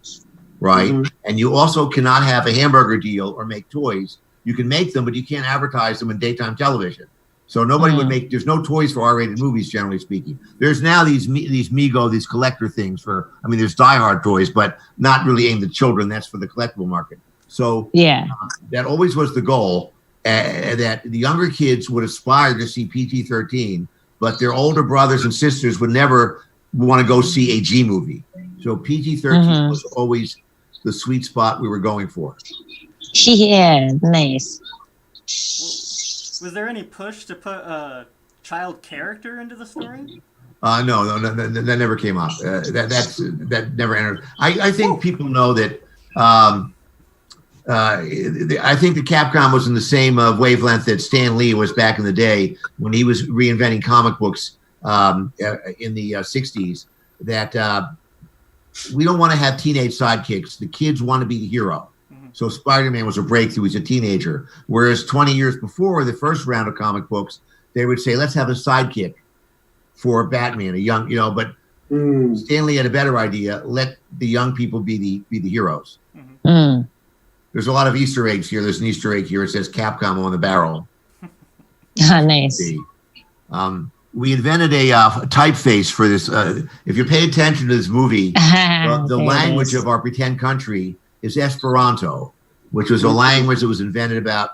right? Mm-hmm. And you also cannot have a hamburger deal or make toys. You can make them, but you can't advertise them in daytime television. So nobody would make. There's no toys for R-rated movies, generally speaking. There's now these Mego, these collector things for. I mean, there's Die Hard toys, but not really aimed at children. That's for the collectible market. So that always was the goal. That the younger kids would aspire to see PG-13, but their older brothers and sisters would never want to go see a G movie. So PG-13 was always the sweet spot we were going for. Yeah, nice. Was there any push to put a child character into the story? No, that never came up. That never entered. I think people know that. I think the Capcom was in the same wavelength that Stan Lee was back in the day when he was reinventing comic books in the 60s, that we don't want to have teenage sidekicks. The kids want to be the hero. Mm-hmm. So Spider-Man was a breakthrough. He's a teenager. Whereas 20 years before the first round of comic books, they would say, let's have a sidekick for Batman, a young, but Stan Lee had a better idea. Let the young people be the heroes. Mm-hmm. There's a lot of Easter eggs here. There's an Easter egg here. It says Capcom on the barrel. Nice. We invented a typeface for this. If you pay attention to this movie, the language of our pretend country is Esperanto, which was a language that was invented about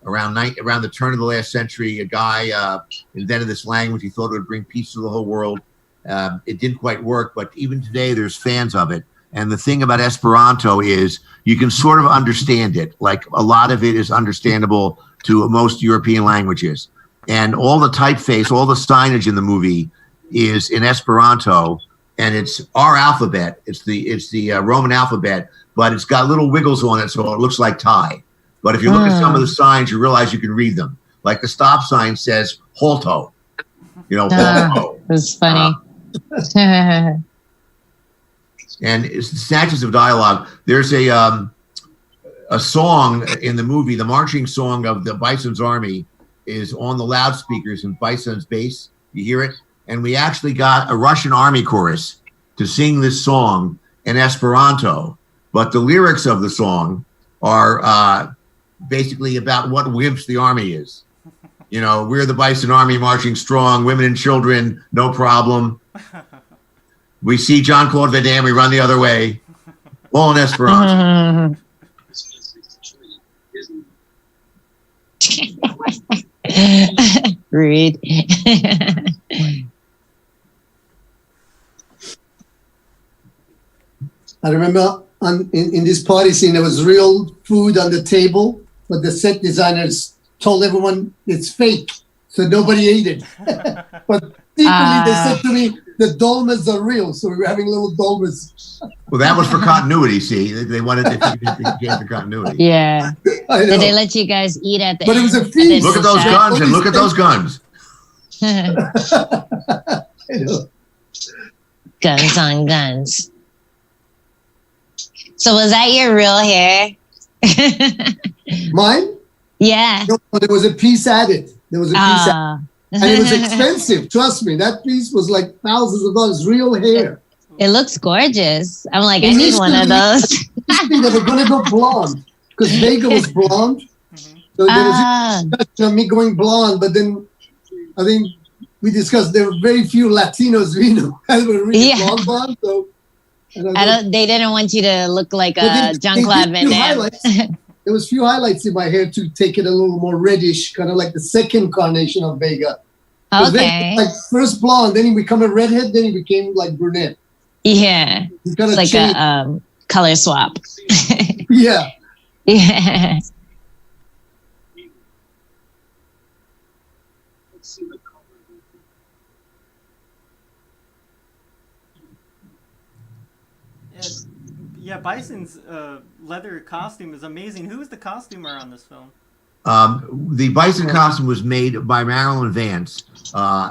around the turn of the last century. A guy invented this language. He thought it would bring peace to the whole world. It didn't quite work, but even today there's fans of it. And the thing about Esperanto is you can sort of understand it. Like a lot of it is understandable to most European languages. And all the typeface, all the signage in the movie is in Esperanto, and it's our alphabet. It's the Roman alphabet, but it's got little wiggles on it, so it looks like Thai. But if you look at some of the signs, you realize you can read them. Like the stop sign says Holto. Holto. That's funny. And it's snatches of dialogue. There's a song in the movie, the marching song of the Bison's Army is on the loudspeakers in Bison's base. You hear it? And we actually got a Russian army chorus to sing this song in Esperanto. But the lyrics of the song are basically about what wimps the army is. We're the Bison Army marching strong, women and children, no problem. We see Jean-Claude Van Damme, we run the other way. All in Esperanto. Rude. I remember in this party scene, there was real food on the table, but the set designers told everyone it's fake, so nobody ate it. But secretly, they said to me, the dolmas are real, so we were having little dolmas. Well, that was for continuity, see? They wanted to get the continuity. Yeah. Did they let you guys eat at the But end? it was a feast. Look at those guns and look at those guns. Guns on guns. So was that your real hair? Mine? Yeah. No, there was a piece added. There was a piece added. And it was expensive. Trust me, that piece was like thousands of dollars, real hair. It looks gorgeous. I'm like, I need one of those. They were going to go blonde because Vega was blonde. So there was me going blonde, but then I think we discussed there were very few Latinos we know that were really blonde. So they didn't want you to look like Jean-Claude Van Damme. There was few highlights in my hair to take it a little more reddish, kind of like the second carnation of Vega. Okay. Like first blonde, then he became a redhead, then he became like brunette. Yeah. It's like a color swap. Yeah. Yeah. Yeah, Bison's leather costume is amazing. Who was the costumer on this film? The Bison costume was made by Marilyn Vance,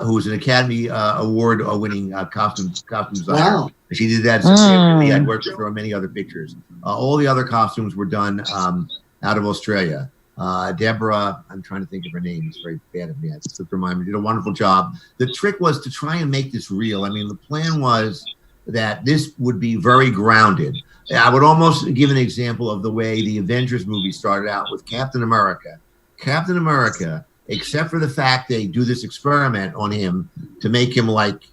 who was an Academy Award-winning costume designer. Wow. She did that successfully. I'd worked with her on many other pictures. All the other costumes were done out of Australia. Deborah, I'm trying to think of her name. It's very bad of me. I just remind me. Did a wonderful job. The trick was to try and make this real. I mean, the plan was that this would be very grounded. I would almost give an example of the way the Avengers movie started out with Captain America. Captain America, except for the fact they do this experiment on him to make him like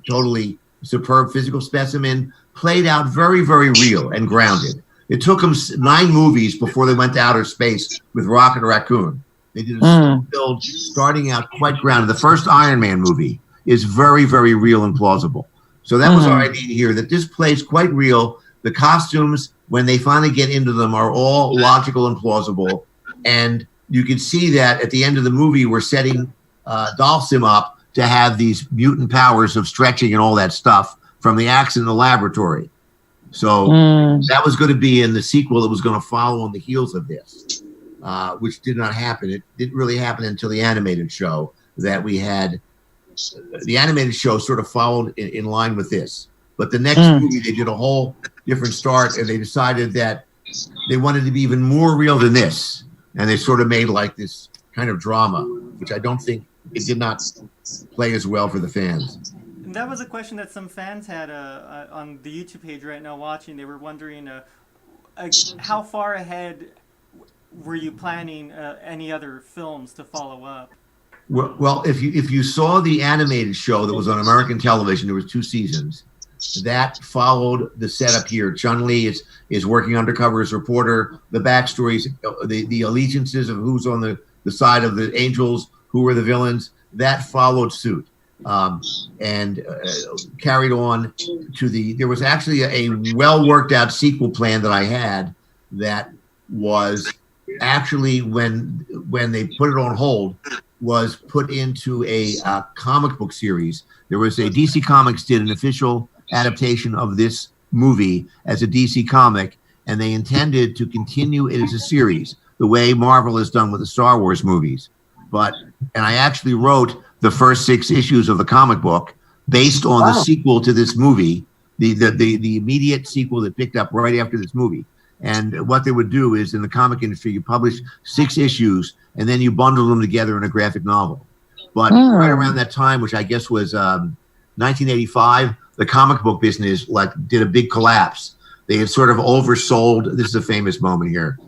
totally superb physical specimen, played out very, very real and grounded. It took them 9 movies before they went to outer space with Rocket Raccoon. They did a slow build starting out quite grounded. The first Iron Man movie is very, very real and plausible. So that was our idea here, that this plays quite real. The costumes, when they finally get into them, are all logical and plausible. And you can see that at the end of the movie, we're setting Dalsim up to have these mutant powers of stretching and all that stuff from the accident in the laboratory. So that was going to be in the sequel that was going to follow on the heels of this, which did not happen. It didn't really happen until the animated show that we had. The animated show sort of followed in line with this. But the next movie, they did a whole different start, and they decided that they wanted to be even more real than this. And they sort of made like this kind of drama, which I don't think it did not play as well for the fans. And that was a question that some fans had on the YouTube page right now watching. They were wondering how far ahead were you planning any other films to follow up? Well, if you saw the animated show that was on American television, there was 2 seasons. That followed the setup here. Chun-Li is working undercover as a reporter. The backstories, the allegiances of who's on the side of the angels, who were the villains, that followed suit. And carried on to there was actually a well worked out sequel plan that I had that was actually when they put it on hold, was put into a comic book series. There was a DC Comics did an official adaptation of this movie as a DC comic, and they intended to continue it as a series, the way Marvel has done with the Star Wars movies. And I actually wrote the first 6 issues of the comic book based on the sequel to this movie, the immediate sequel that picked up right after this movie. And what they would do is, in the comic industry, you publish 6 issues and then you bundle them together in a graphic novel. But right around that time, which I guess was 1985, the comic book business did a big collapse. They had sort of oversold. This is a famous moment here.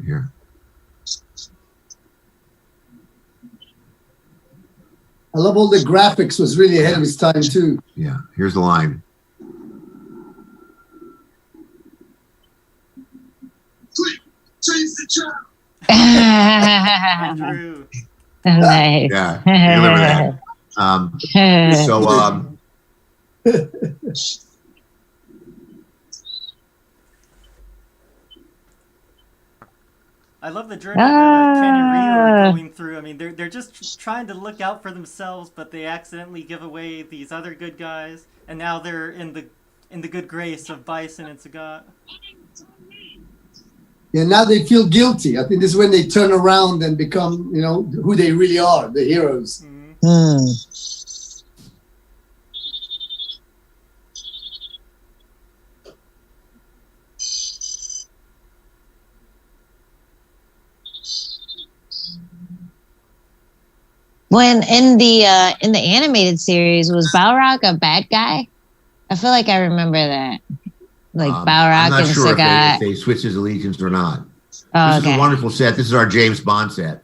Here. I love all the graphics. Was really ahead of his time too. Yeah. Here's the line. Change the channel. Andrew. Nice. Yeah. Deliver that. I love the journey that Ken and Rio are going through. I mean, they're just trying to look out for themselves, but they accidentally give away these other good guys, and now they're in the good grace of Bison and Sagat. Yeah, now they feel guilty. I think this is when they turn around and become, who they really are, the heroes. When in the animated series, was Balrog a bad guy? I feel like I remember that. Like Balrog I'm not and sure Sagat. if they switched his allegiance or not. Oh, This is a wonderful set. This is our James Bond set.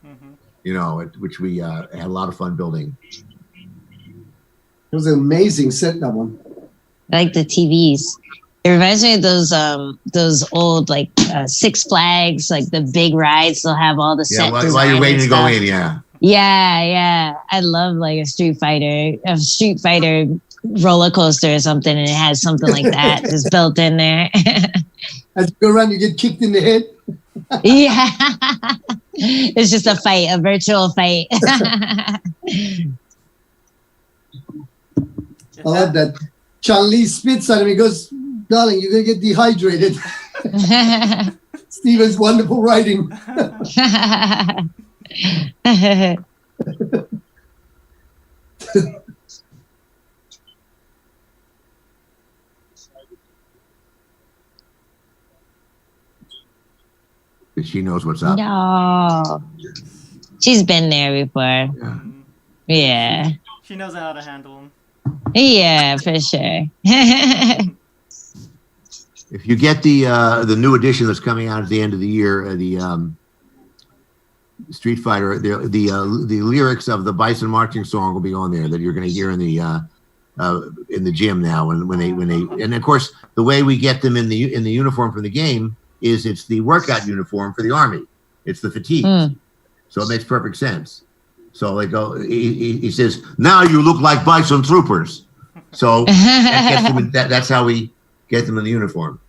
which we had a lot of fun building. It was an amazing set, that one. I like the TVs. It reminds me of those old like Six Flags, like the big rides. They'll have all the set while design you're waiting and to go stuff. in, yeah. Yeah. I love like a Street Fighter roller coaster or something, and it has something like that just built in there. As you go around, you get kicked in the head. Yeah. It's just a fight, a virtual fight. I love that. Chun-Li spits on him. He goes, darling, you're going to get dehydrated. Steven's wonderful writing. She knows what's up. No. She's been there before. Yeah. Yeah. She knows how to handle them. Yeah, for sure. If you get the new edition that's coming out at the end of the year, the Street Fighter, the lyrics of the Bison marching song will be on there that you're going to hear in the gym now. When they and of course the way we get them in the uniform for the game is it's the workout uniform for the Army. It's the fatigue, so it makes perfect sense. So they go. He says, "Now you look like Bison troopers." So that gets them that's how we get them in the uniform.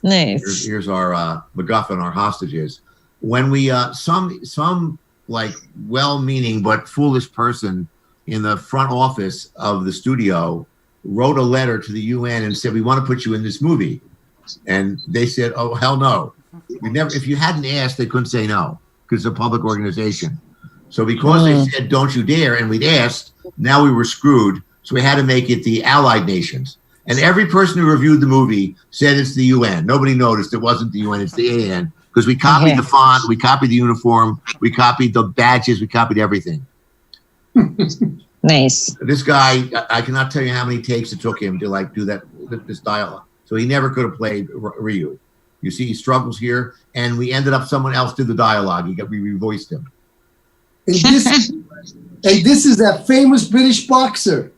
Nice. Here's our MacGuffin, our hostages. When we some like well-meaning but foolish person in the front office of the studio wrote a letter to the UN and said, "We want to put you in this movie," and they said, "Oh hell no! We never. If you hadn't asked, they couldn't say no because it's a public organization." So because they said, "Don't you dare," and we'd asked, now we were screwed. So we had to make it the Allied Nations. And every person who reviewed the movie said it's the UN. Nobody noticed it wasn't the UN, it's the AN. Because we copied the font, we copied the uniform, we copied the badges, we copied everything. Nice. This guy, I cannot tell you how many takes it took him to like do this dialogue. So he never could have played Ryu. You see, he struggles here, and we ended up, someone else did the dialogue. We revoiced him. And this is a famous British boxer.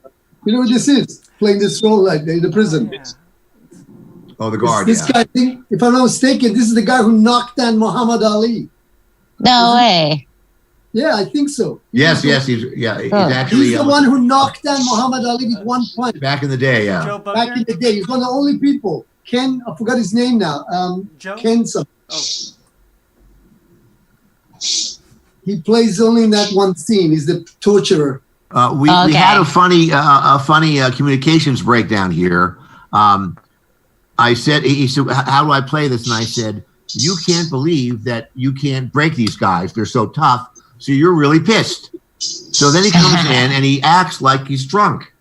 You know what this is? Playing this role like in the prison. Yeah. Oh, the guard. This guy, I think, if I'm not mistaken, this is the guy who knocked down Muhammad Ali. No way. Yeah, I think so. Yes, he's actually He's the one who knocked down Muhammad Ali with one punch. back in the day. Yeah. Joe Back in Bugger? the day, he's one of the only people. Ken, I forgot his name now. Joe? Ken something. Oh, He plays only in that one scene. He's the torturer. We had a funny communications breakdown here. I said, he said, "How do I play this?" And I said, "You can't believe that you can't break these guys. They're so tough. So you're really pissed." So then he comes in and he acts like he's drunk.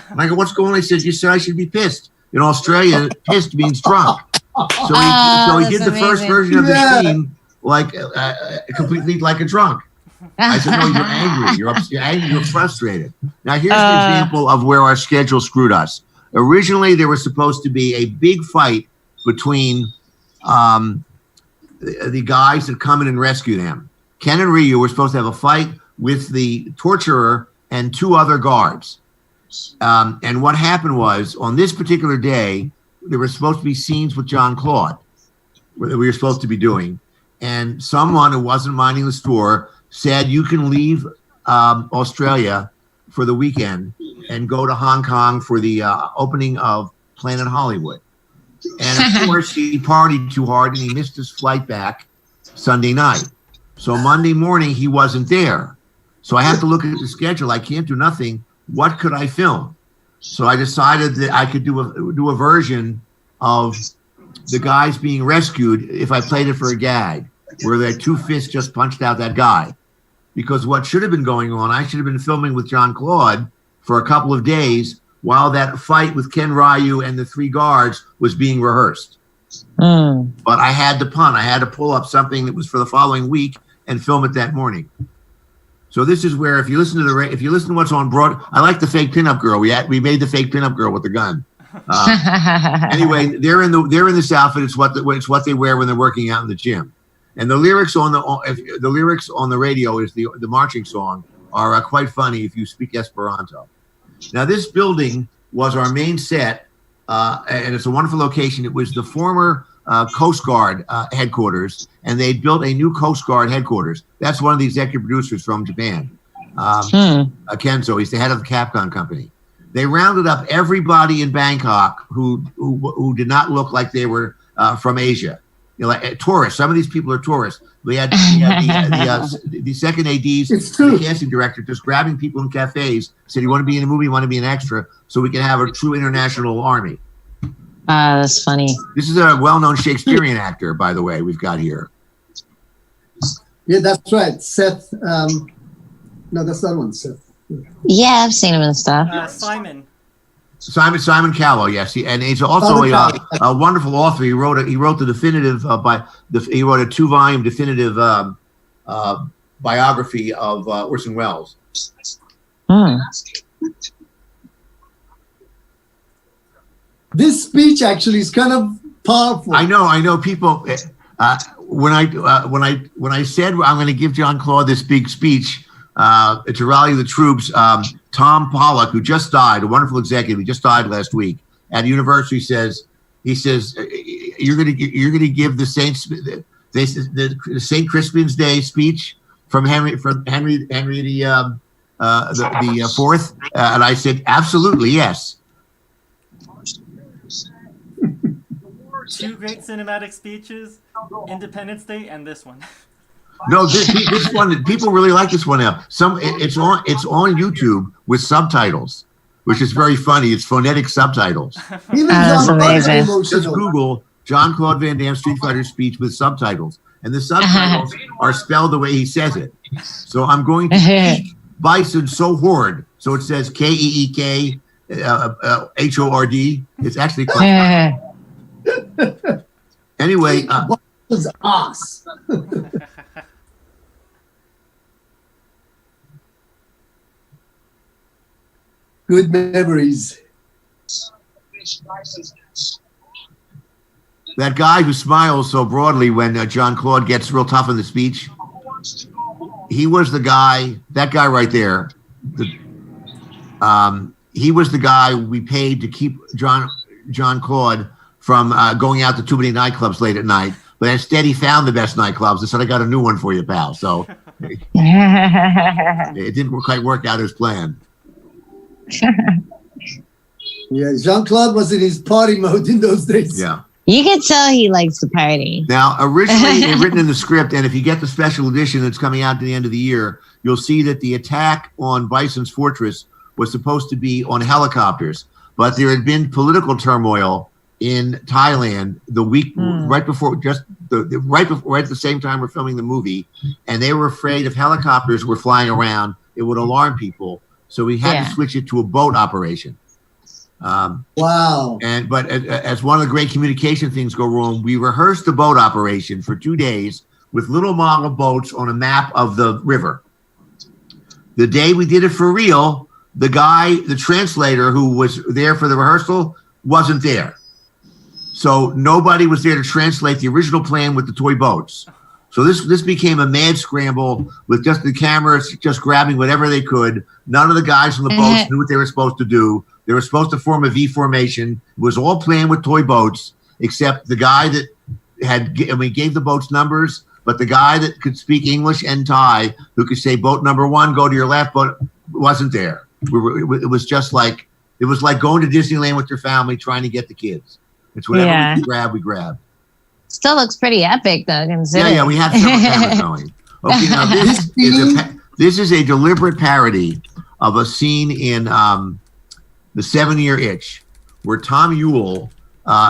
And I go, "What's going on?" He says, "You said I should be pissed. In Australia, pissed means drunk." So he did the first version of the scene like completely like a drunk. I said, "No, you're angry. You're angry. You're frustrated." Now, here's an example of where our schedule screwed us. Originally, there was supposed to be a big fight between the guys that come in and rescue them. Ken and Ryu were supposed to have a fight with the torturer and two other guards. And what happened was, on this particular day, there were supposed to be scenes with John Claude that we were supposed to be doing. And someone who wasn't minding the store said, "You can leave Australia for the weekend and go to Hong Kong for the opening of Planet Hollywood." And of course, he partied too hard and he missed his flight back Sunday night. So Monday morning, he wasn't there. So I have to look at the schedule. I can't do nothing. What could I film? So I decided that I could do a version of the guys being rescued if I played it for a gag, where their two fists just punched out that guy. Because what should have been going on, I should have been filming with John Claude for a couple of days while that fight with Ken Ryu and the three guards was being rehearsed. But I had to punt. I had to pull up something that was for the following week and film it that morning. So this is where, if you listen to what's on broad, I like the fake pinup girl. We made the fake pinup girl with the gun. Anyway, they're in this outfit. It's what they wear when they're working out in the gym. And the lyrics on the lyrics on the radio is the marching song are quite funny if you speak Esperanto. Now, this building was our main set, and it's a wonderful location. It was the former Coast Guard headquarters, and they built a new Coast Guard headquarters. That's one of the executive producers from Japan, Kenzo. He's the head of the Capcom company. They rounded up everybody in Bangkok who did not look like they were from Asia. You know, like tourists. Some of these people are tourists. We had the second ADs, the casting director, just grabbing people in cafes. Said, "You want to be in a movie? You want to be an extra?" So we can have a true international army. That's funny. This is a well-known Shakespearean actor, by the way. We've got here. Yeah, that's right. Seth. No, that's not one. Seth. Yeah, I've seen him and stuff. Simon Callow, yes, and he's also a wonderful author. He wrote the definitive he wrote a 2-volume definitive biography of Orson Welles. This speech actually is kind of powerful. I know. People, when I said I'm going to give John Claude this big speech to rally the troops, Tom Pollock, who just died, a wonderful executive, he just died last week at the university, says you're going to give the Saints the St. Crispin's Day speech from Henry the Fourth, and I said absolutely yes. Two great cinematic speeches, Independence Day and this one. No, this one, people really like this one now. It's on YouTube with subtitles, which is very funny. It's phonetic subtitles. That's amazing. Just Google John Claude Van Damme Street Fighter speech with subtitles, and the subtitles are spelled the way he says it. So I'm going to speak Bison so hard, so it says KEEK HORD. It's actually quite funny. Anyway, ass. Good memories. That guy who smiles so broadly when John Claude gets real tough in the speech, he was the guy, that guy right there. He was the guy we paid to keep John Claude from going out to too many nightclubs late at night. But instead, he found the best nightclubs and said, "I got a new one for you, pal." So it didn't quite work out as planned. Yeah, Jean-Claude was in his party mode in those days. Yeah. You could tell he likes to party. Now, originally written in the script, and if you get the special edition that's coming out at the end of the year, you'll see that the attack on Bison's Fortress was supposed to be on helicopters, but there had been political turmoil in Thailand the week right before, right at the same time we're filming the movie, and they were afraid if helicopters were flying around, it would alarm people. So we had to switch it to a boat operation. Wow. But as one of the great communication things go wrong, we rehearsed the boat operation for 2 days with little model boats on a map of the river. The day we did it for real, the translator who was there for the rehearsal wasn't there. So nobody was there to translate the original plan with the toy boats. So this became a mad scramble with just the cameras just grabbing whatever they could. None of the guys on the boats knew what they were supposed to do. They were supposed to form a V formation. It was all planned with toy boats, except the guy that gave the boats numbers, but the guy that could speak English and Thai, who could say boat number 1, go to your left, but wasn't there. It was just like, it was like going to Disneyland with your family trying to get the kids. It's whatever we grab. Still looks pretty epic, though. Considering. Yeah, we have several cameras going. Okay, now this is a deliberate parody of a scene in The 7-Year Itch, where Tom Ewell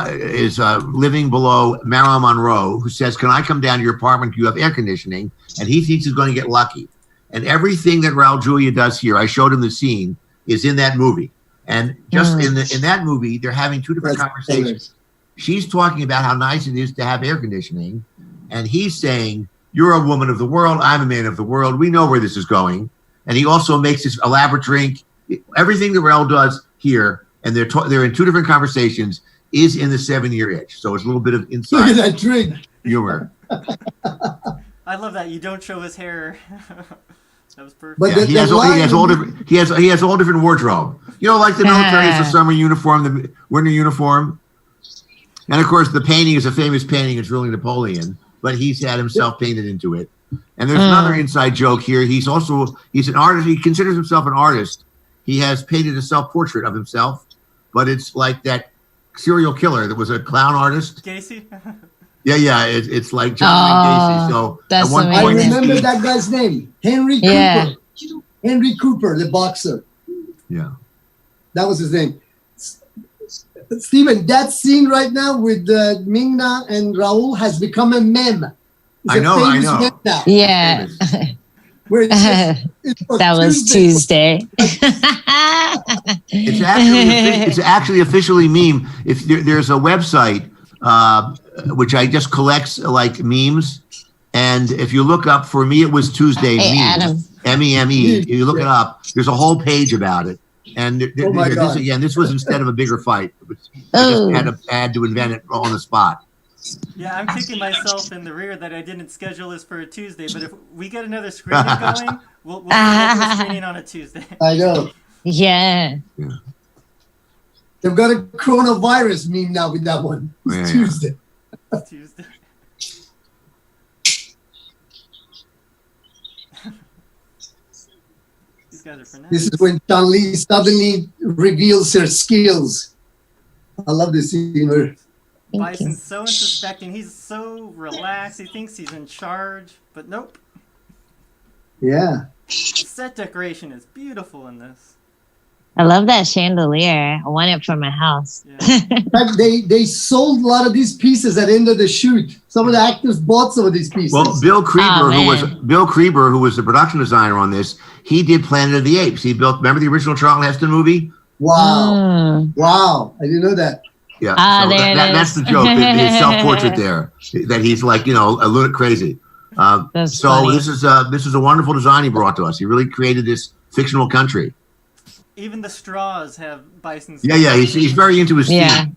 is living below Marilyn Monroe, who says, "Can I come down to your apartment? You have air conditioning." And he thinks he's going to get lucky. And everything that Raul Julia does here, I showed him the scene, is in that movie. And just in that movie, they're having two different conversations. She's talking about how nice it is to have air conditioning. And he's saying, "You're a woman of the world. I'm a man of the world. We know where this is going." And he also makes this elaborate drink. Everything that Raul does here, and they're in two different conversations, is in The 7-Year Itch. So it's a little bit of inside Look at that drink. humor. I love that you don't show his hair. That was perfect. But Yeah, he has all different wardrobe. You know, like the military has a summer uniform, the winter uniform. And of course, the painting is a famous painting. It's really Napoleon, but he's had himself painted into it. And there's another inside joke here. He's an artist. He considers himself an artist. He has painted a self-portrait of himself, but it's like that serial killer that was a clown artist. Gacy? Yeah. It's like John Wayne Gacy. So that's at one I point, remember that guy's name, Henry Cooper. Henry Cooper, the boxer. Yeah. That was his name. Steven, that scene right now with Ming-Na and Raul has become a meme. It's I know. meme now, Yeah. where it's That was Tuesday. It's actually officially meme. If there's a website which I just collects like memes, and if you look up, for me it was Tuesday memes, M-E-M-E. If you look it up, there's a whole page about it. And this was instead of a bigger fight. I just had to invent it on the spot. Yeah, I'm kicking myself in the rear that I didn't schedule this for a Tuesday, but if we get another screening going, we'll do a screening on a Tuesday. I know. Yeah. They've got a coronavirus meme now with that one. It's Tuesday. It's Tuesday. These guys are fanatics. This is when Chun-Li suddenly reveals her skills. I love this scene where Bison's so unsuspecting. He's so relaxed. He thinks he's in charge, but nope. yeah. Set decoration is beautiful in this. I love that chandelier. I want it for my house. Yeah. In fact, they sold a lot of these pieces at the end of the shoot. Some of the actors bought some of these pieces. Well, Bill Creeber, who was the production designer on this, he did Planet of the Apes. He built. Remember the original Charlton Heston movie? Wow, wow! I didn't know that. Yeah, that's the joke. His self-portrait there, that he's like, a little crazy. That's so funny. this is a wonderful design he brought to us. He really created this fictional country. Even the straws have Bison's. Yeah. He's very into his Yeah. theme.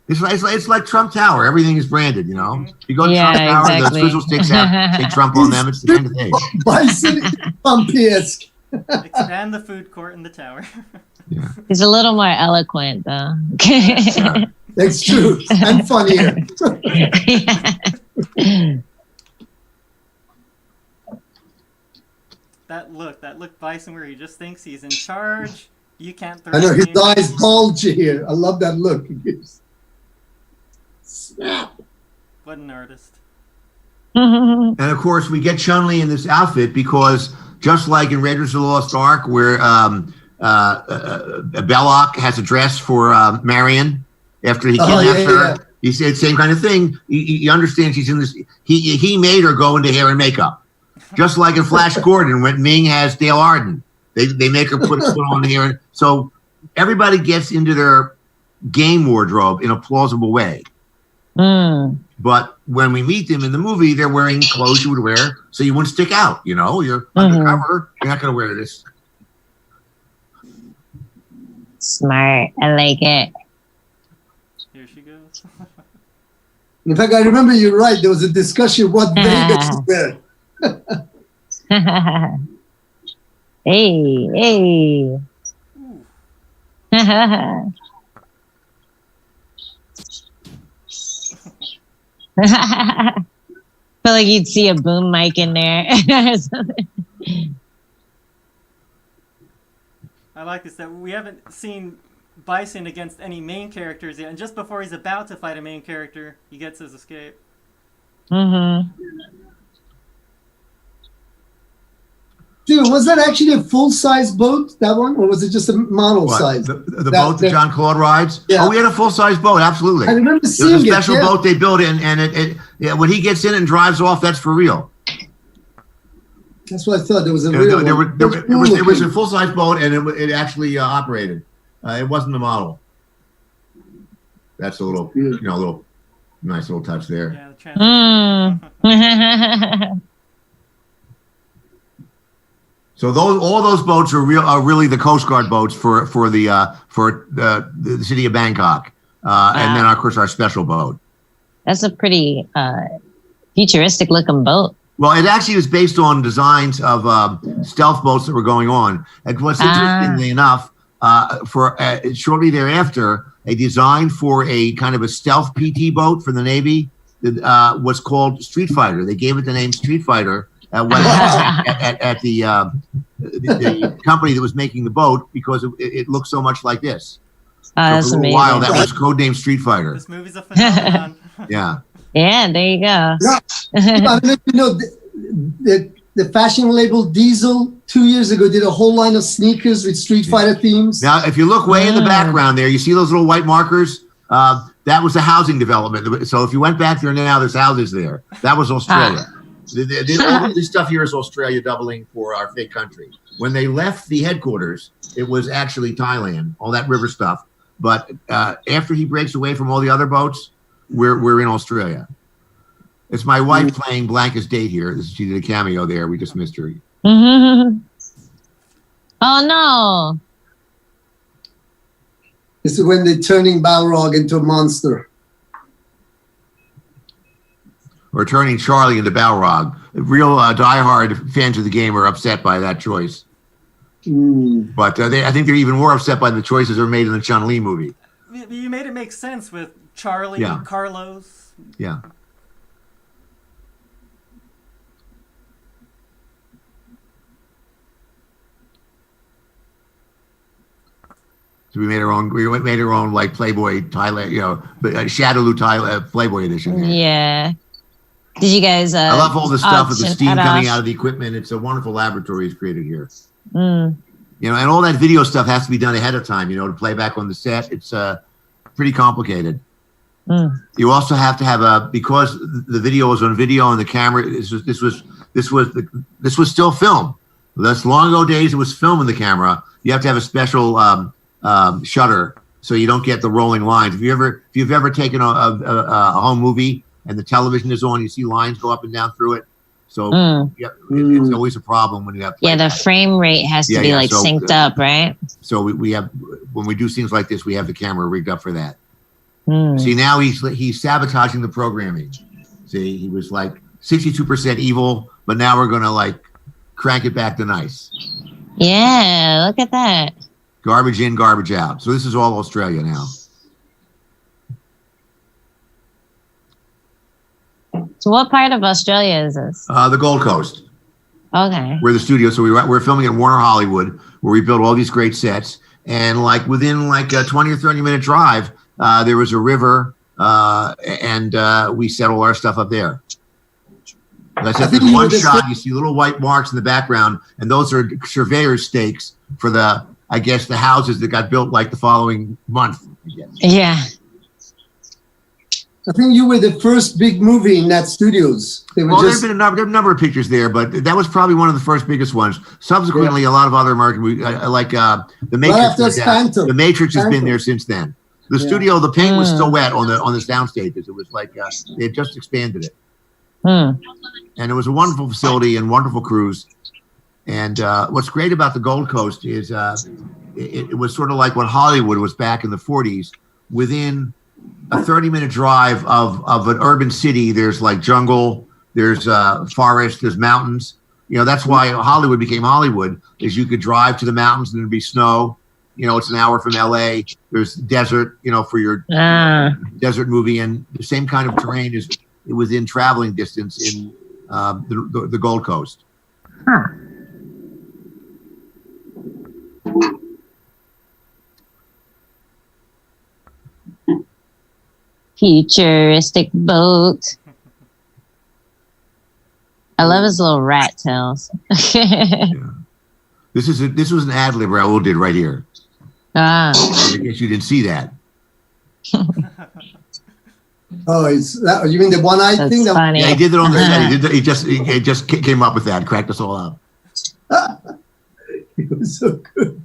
It's like Trump Tower. Everything is branded. You know, you go to Yeah, Trump Tower, exactly. the swizzle sticks have say Trump on them. It's the kind of thing. Bison Trumpesque. Expand the food court in the tower. Yeah. He's a little more eloquent, though. That's true. And funnier. That look, Bison, where he just thinks he's in charge. You can't throw. I know his me. eyes bulge here. I love that look. Snap. What an artist. And of course, we get Chun-Li in this outfit because just like in Raiders of the Lost Ark, where Belloc has a dress for Marion after he kidnaps her. He said same kind of thing. He understands she's in this. He made her go into hair and makeup, just like in Flash Gordon when Ming has Dale Arden. They make her put on hair. So everybody gets into their game wardrobe in a plausible way. But when we meet them in the movie, they're wearing clothes you would wear, so you wouldn't stick out. You're undercover. You're not going to wear this. Smart. I like it. Here she goes. In fact, I remember you're right. There was a discussion what Vegas is there. Hey. Feel like you'd see a boom mic in there. I like this, that we haven't seen Bison against any main characters yet, and just before he's about to fight a main character, he gets his escape. Dude, was that actually a full-size boat, that one? Or was it just a model size? The boat that John Claude rides? Yeah. Oh, we had a full-size boat, absolutely. I remember It was seeing a special it. boat they built, and when he gets in and drives off, that's for real. That's what I thought. There was a real one. It was a full-size boat, and it actually operated. It wasn't a model. That's a little, little nice little touch there. Yeah, the So all those boats are really the Coast Guard boats for the city of Bangkok, and then of course our special boat. That's a pretty Futuristic looking boat. Well, it actually was based on designs of stealth boats that were going on. And what's interestingly enough, shortly thereafter, a design for a kind of a stealth PT boat for the Navy that was called Street Fighter. They gave it the name Street Fighter at the company that was making the boat because it looked so much like this. That's for a amazing. while, that was codenamed Street Fighter. This movie's a phenomenon. Yeah. Yeah, there you go. I don't know if you know the fashion label Diesel 2 years ago did a whole line of sneakers with Street Fighter themes. Now, if you look way in the background there, you see those little white markers? That was a housing development. So if you went back there now, there's houses there. That was Australia. All of this stuff here is Australia doubling for our fake country. When they left the headquarters, it was actually Thailand, all that river stuff. But after he breaks away from all the other boats, we're in Australia. It's my wife playing Blanca's date here. She did a cameo there. We just missed her. Oh no! This is when they're turning Balrog into a monster. Or turning Charlie into Balrog. Real diehard fans of the game are upset by that choice. But I think they're even more upset by the choices that were made in the Chun-Li movie. You made it make sense with Charlie, Carlos. Yeah. So we made our own. We made our own like Playboy Thailand, Shadowloo Thailand Playboy edition. Yeah. Did you guys? I love all the stuff with the steam coming off. out of the equipment. It's a wonderful laboratory is created here. And all that video stuff has to be done ahead of time. To play back on the set. It's pretty complicated. You also have to have because the video was on video and the camera. This was still film. That's long ago days. It was film in the camera. You have to have a special shutter so you don't get the rolling lines. If you've ever taken a home movie and the television is on, you see lines go up and down through it. So it's always a problem when you have. Yeah, the frame rate has to be synced up, right? So we have when we do things like this, we have the camera rigged up for that. See, now he's sabotaging the programming. See, he was like 62% evil, but now we're gonna crank it back to nice. Yeah, look at that. Garbage in, garbage out. So this is all Australia now. So what part of Australia is this? The Gold Coast. Okay. We're the studio. So we're filming at Warner Hollywood, where we built all these great sets. And within a 20 or 30 minute drive, there was a river, and we set all our stuff up there. Like I said, there's one shot, you see little white marks in the background, and those are surveyor's stakes for the houses that got built the following month. Yeah. I think you were the first big movie in that studios. There's been a number of pictures there, but that was probably one of the first biggest ones. Subsequently, a lot of other American movies, The Matrix. The Matrix has been there since then. The studio, the paint was still wet on the sound stages. It was they had just expanded it. And it was a wonderful facility and wonderful crews. And what's great about the Gold Coast is it was sort of like what Hollywood was back in the 40s. Within a 30-minute drive of an urban city, there's jungle, there's forest, there's mountains. That's why Hollywood became Hollywood, is you could drive to the mountains and there'd be snow. It's an hour from LA. There's desert, for your desert movie. And the same kind of terrain is within traveling distance in the Gold Coast. Huh. Futuristic boat. I love his little rat tails. This was an ad lib Raul did right here. I guess you didn't see that. Oh, it's that. You mean the one-eyed thing? Funny. Yeah, he did it on the set. He just came up with that, cracked us all up. It was so good.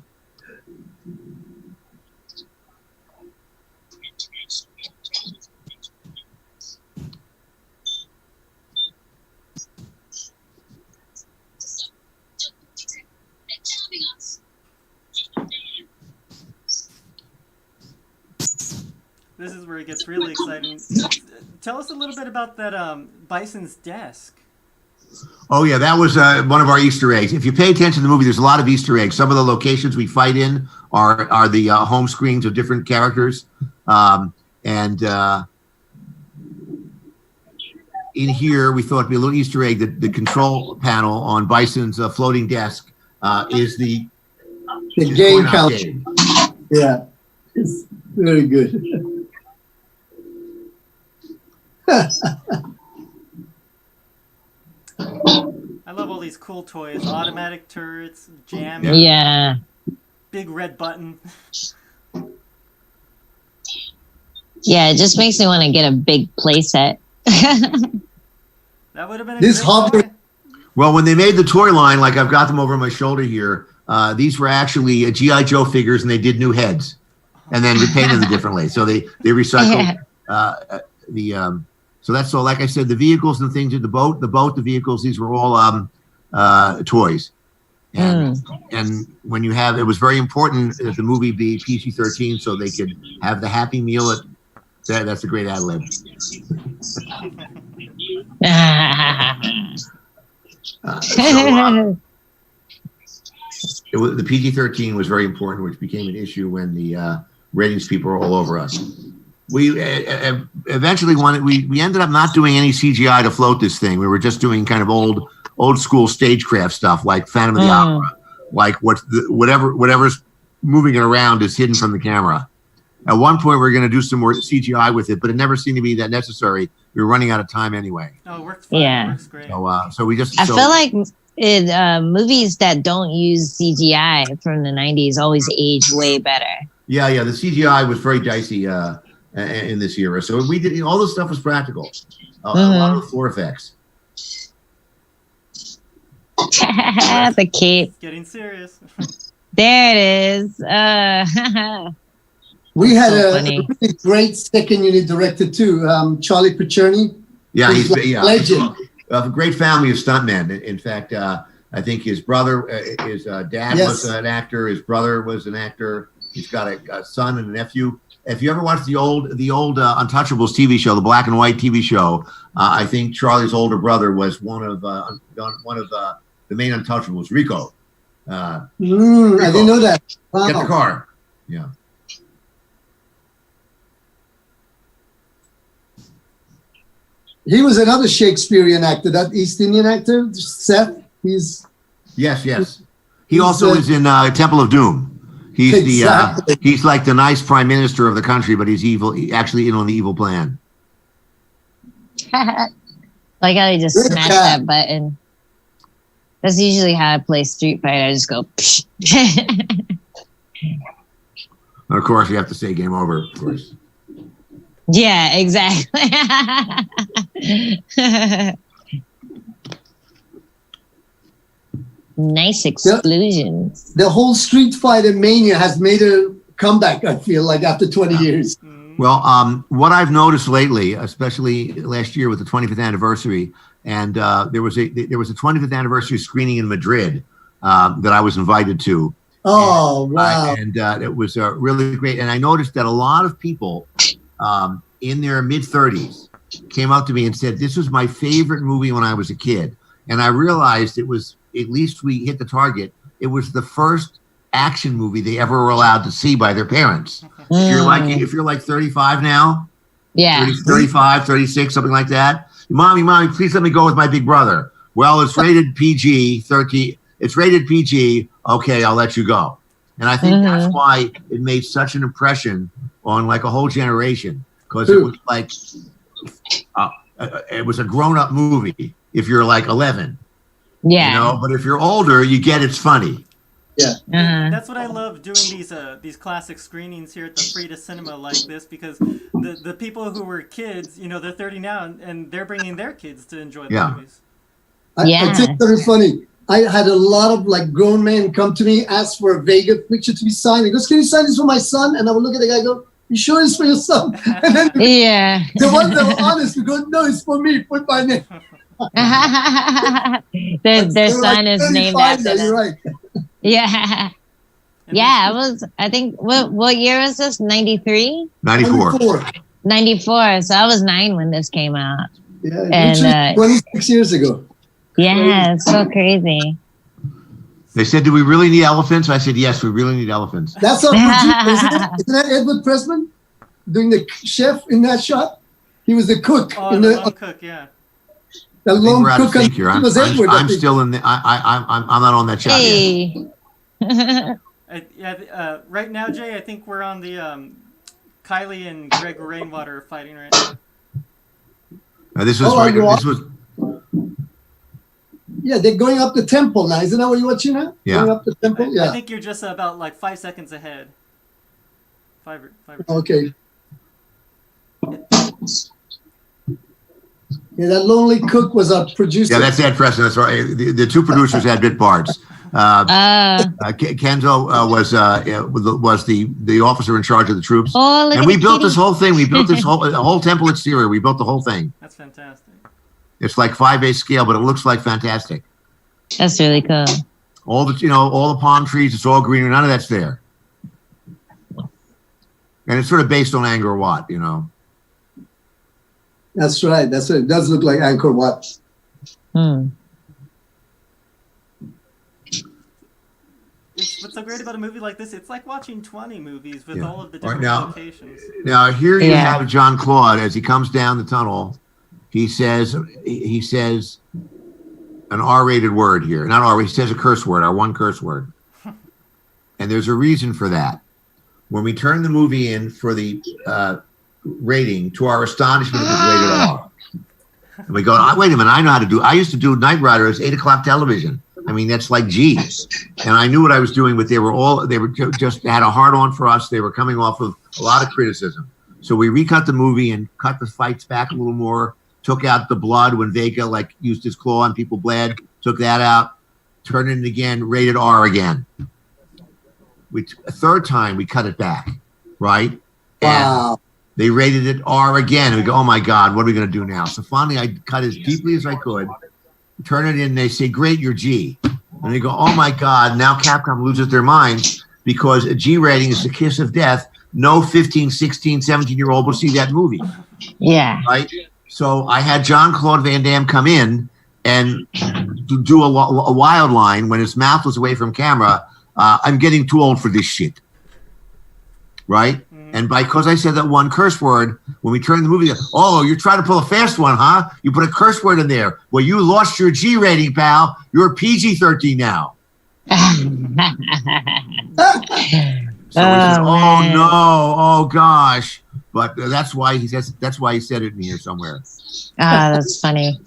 This is where it gets really exciting. Tell us a little bit about that Bison's desk. Oh yeah, that was one of our Easter eggs. If you pay attention to the movie, there's a lot of Easter eggs. Some of the locations we fight in are the home screens of different characters, and in here we thought it'd be a little Easter egg that the control panel on Bison's floating desk is the game couch. Yeah, it's very good. I love all these cool toys. Automatic turrets, jam, Yeah. big red button. Yeah, it just makes me want to get a big play set. That would have been a This great hover- toy. Well, when they made the toy line, like I've got them over my shoulder here, these were actually G.I. Joe figures, and they did new heads, and then repainted them differently. So they recycled so that's all. Like I said, the vehicles and things, the boat, the vehicles, these were all toys. And when you have, it was very important that the movie be PG-13 so they could have the Happy Meal. That's a great ad lib. The PG-13 was very important, which became an issue when the ratings people were all over us. We eventually we ended up not doing any CGI to float this thing. We were just doing kind of old school stagecraft stuff, like Phantom of the Opera, like whatever's moving it around is hidden from the camera. At one point, we were going to do some more CGI with it, but it never seemed to be that necessary. We were running out of time anyway. Oh, it works fine. Yeah. It works great. So we just. I feel like movies that don't use CGI from the 90s always age way better. Yeah. The CGI was very dicey in this era. So we did all this stuff was practical. A lot of the floor effects. The cape. It's getting serious. There it is. We had So a funny. really great second unit director too, Charlie Pacerni. Yeah, He's like a legend. A great family of stuntmen. In fact, I think his brother, his dad Yes. was an actor. His brother was an actor. He's got a son and a nephew. If you ever watched the old Untouchables TV show, the black and white TV show, I think Charlie's older brother was one of the main Untouchables, Rico. I didn't know that. Wow. Get the car. Yeah. He was another Shakespearean actor, that East Indian actor, Seth. He's Yes. He also is in Temple of Doom. He's Exactly. he's like the nice prime minister of the country, but he's evil. Actually, in on the evil plan. Like how they just Good smash job. that button. That's usually how I play Street Fighter. I just go. Psh. And of course, you have to say game over. Of course. Yeah, exactly. Nice explosions. the whole Street Fighter mania has made a comeback. I feel like after 20 years. Well, what I've noticed lately, especially last year with the 25th anniversary, and there was a 25th anniversary screening in Madrid that I was invited to. Oh wow! And it was really great. And I noticed that a lot of people in their mid-30s came up to me and said, "This was my favorite movie when I was a kid." And I realized it was, at least we hit the target. It was the first action movie they ever were allowed to see by their parents. If you're like 35 now, Yeah. 30, 35, 36, something like that. Mommy, please let me go with my big brother. Well, it's rated PG-13. It's rated PG. Okay, I'll let you go. And I think that's why it made such an impression on like a whole generation, because it was like it was a grown-up movie if you're like 11. Yeah. You know, but if you're older, you get it's funny. Yeah. That's what I love doing these classic screenings here at the Frida Cinema like this, because the people who were kids, you know, they're 30 now and they're bringing their kids to enjoy the movies. I think that is funny. I had a lot of like grown men come to me, ask for a Vega picture to be signed. He goes, "Can you sign this for my son?" And I would look at the guy and go, "You sure it's for your son?" And then Yeah. the ones that were honest would go, "No, it's for me. Put my name." their They were son like is named 35 after now, them. you're right. Yeah. Yeah, I think, what year was this? 93? 94. 94. So I was 9 when this came out. Yeah, And 26 years ago. yeah, it's so crazy. They said, "Do we really need elephants?" I said, "Yes, we really need elephants." That's our producer, isn't that Edward Pressman doing the chef in that shot? He was the cook Oh, in the the lone cook, yeah. the I think lone we're out of cook. sync here. It was Edward. I I'm think. still in the. I'm not on that shot yet. Hey. Right now, Jay, I think we're on the Kylie and Greg Rainwater fighting right now. This was. Oh, this was. Yeah, they're going up the temple now. Isn't that what you're watching now? Yeah. Going up the temple. I Yeah. think you're just about like 5 seconds ahead. Five or Okay. Yeah, that lonely cook was our producer. Yeah, that's Ed Preston. That's right. The two producers had bit parts. Kenzo was the officer in charge of the troops, Oh, look and at we the built kitty. this whole thing. We built this whole temple exterior. We built the whole thing. That's fantastic. It's like 5A scale, but it looks like fantastic. That's really cool. All the palm trees. It's all green. None of that's there, and it's sort of based on Angkor Wat. That's right. That's right. It does look like Angkor Wat. What's so great about a movie like this? It's like watching 20 movies with all of the Right different now- locations. Now here you Yeah. have John Claude as he comes down the tunnel. He says an R-rated word here. Not R. He says a curse word. Our one curse word. And there's a reason for that. When we turn the movie in for the rating, to our astonishment, it was rated R. And we go, wait a minute, I know how to do. I used to do Knight Rider as 8 o'clock television. I mean, that's like G's. And I knew what I was doing, but they were just had a hard on for us. They were coming off of a lot of criticism. So we recut the movie and cut the fights back a little more, took out the blood when Vega used his claw and people bled, took that out, turned it in again, rated R again. A third time we cut it back, right? Wow. And they rated it R again. And we go, oh my God, what are we going to do now? So finally I cut as deeply as I could, turn it in, and they say, great, you're G. And they go, oh my God, now Capcom loses their mind because a G rating is the kiss of death. No 15, 16, 17-year-old will see that movie. Yeah. Right? So I had John Claude Van Damme come in and do a wild line when his mouth was away from camera. I'm getting too old for this shit. Right? And because I said that one curse word, when we turned the movie, oh, you're trying to pull a fast one, huh? You put a curse word in there. Well, you lost your G rating, pal. You're PG-13 now. So he says, oh man. no, oh gosh. But that's why he said it in here somewhere. That's funny.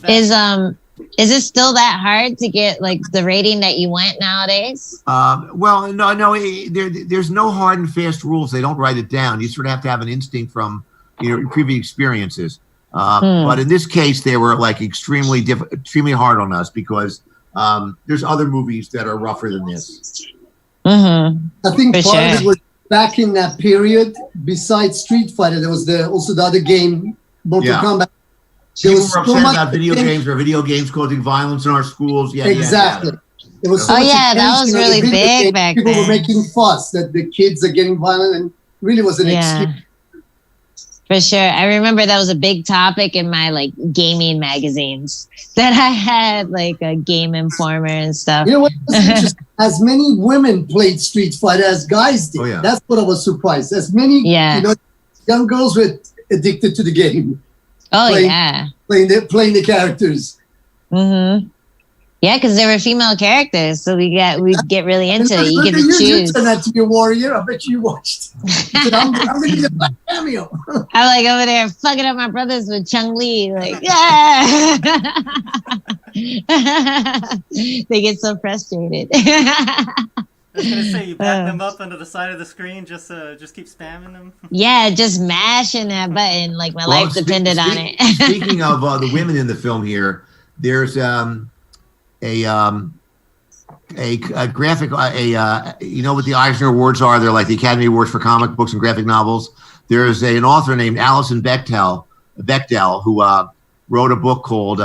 Is it still that hard to get like the rating that you want nowadays? Well, no, there's no hard and fast rules. They don't write it down. You sort of have to have an instinct from previous experiences. But in this case, they were like extremely hard on us because there's other movies that are rougher than this. Mm-hmm. I think For part of sure. it was back in that period. Besides Street Fighter, there was also the other game, Mortal Yeah. Kombat. There People was were so upset much about video attention- games or video games causing violence in our schools. Yeah, Exactly. There was so Oh, much yeah, that was attention on the really video big game. back People then. were making fuss that the kids are getting violent, and really was an Yeah. excuse. For sure. I remember that was a big topic in my like gaming magazines that I had, like a Game Informer and stuff. You know what was interesting? As many women played Street Fighter as guys did. Oh, yeah. That's what I was surprised. As many Yeah. young girls were addicted to the game, Oh, Playing- yeah. playing the characters. Mm-hmm. Yeah, because there were female characters, so we'd get really into it. You get to You choose. turned out to be a warrior. I bet you watched. You said, I'm going to be a black cameo. I'm like over there fucking up my brothers with Chung Li, like yeah. They get so frustrated. I was gonna say you back them up onto the side of the screen, just keep spamming them. Yeah, just mashing that button like my life depended on it. Speaking of the women in the film here, there's a graphic, you know what the Eisner Awards are? They're like the Academy Awards for comic books and graphic novels. There's an author named Alison Bechdel who wrote a book called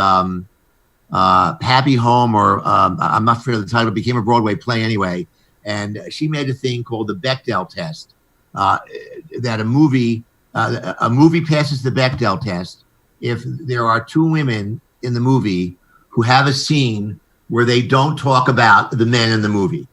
Happy Home, or I'm not sure the title. It became a Broadway play anyway. and she made a thing called the Bechdel test. That a movie passes the Bechdel test if there are two women in the movie who have a scene where they don't talk about the men in the movie.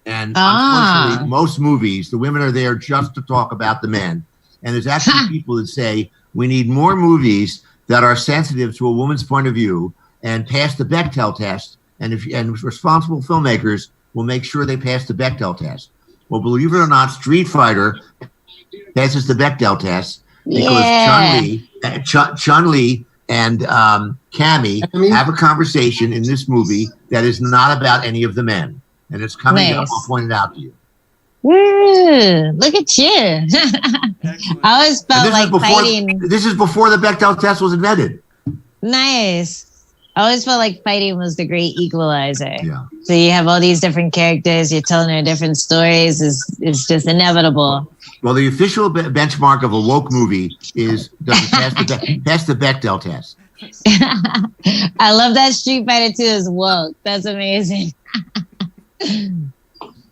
And unfortunately, most movies, the women are there just to talk about the men. And there's actually people that say we need more movies that are sensitive to a woman's point of view and pass the Bechdel test. And responsible filmmakers will make sure they pass the Bechdel test. Well, believe it or not, Street Fighter passes the Bechdel test because Chun-Li and Cammy have a conversation in this movie that is not about any of the men. And it's coming up. I'll point it out to you. Woo, look at you. I always felt like fighting. This is before the Bechdel test was invented. Nice. I always felt like fighting was the great equalizer. Yeah. So you have all these different characters, you're telling their different stories. It's just inevitable. Well, the official benchmark of a woke movie is does it pass the Bechdel test. I love that Street Fighter 2 is woke. That's amazing.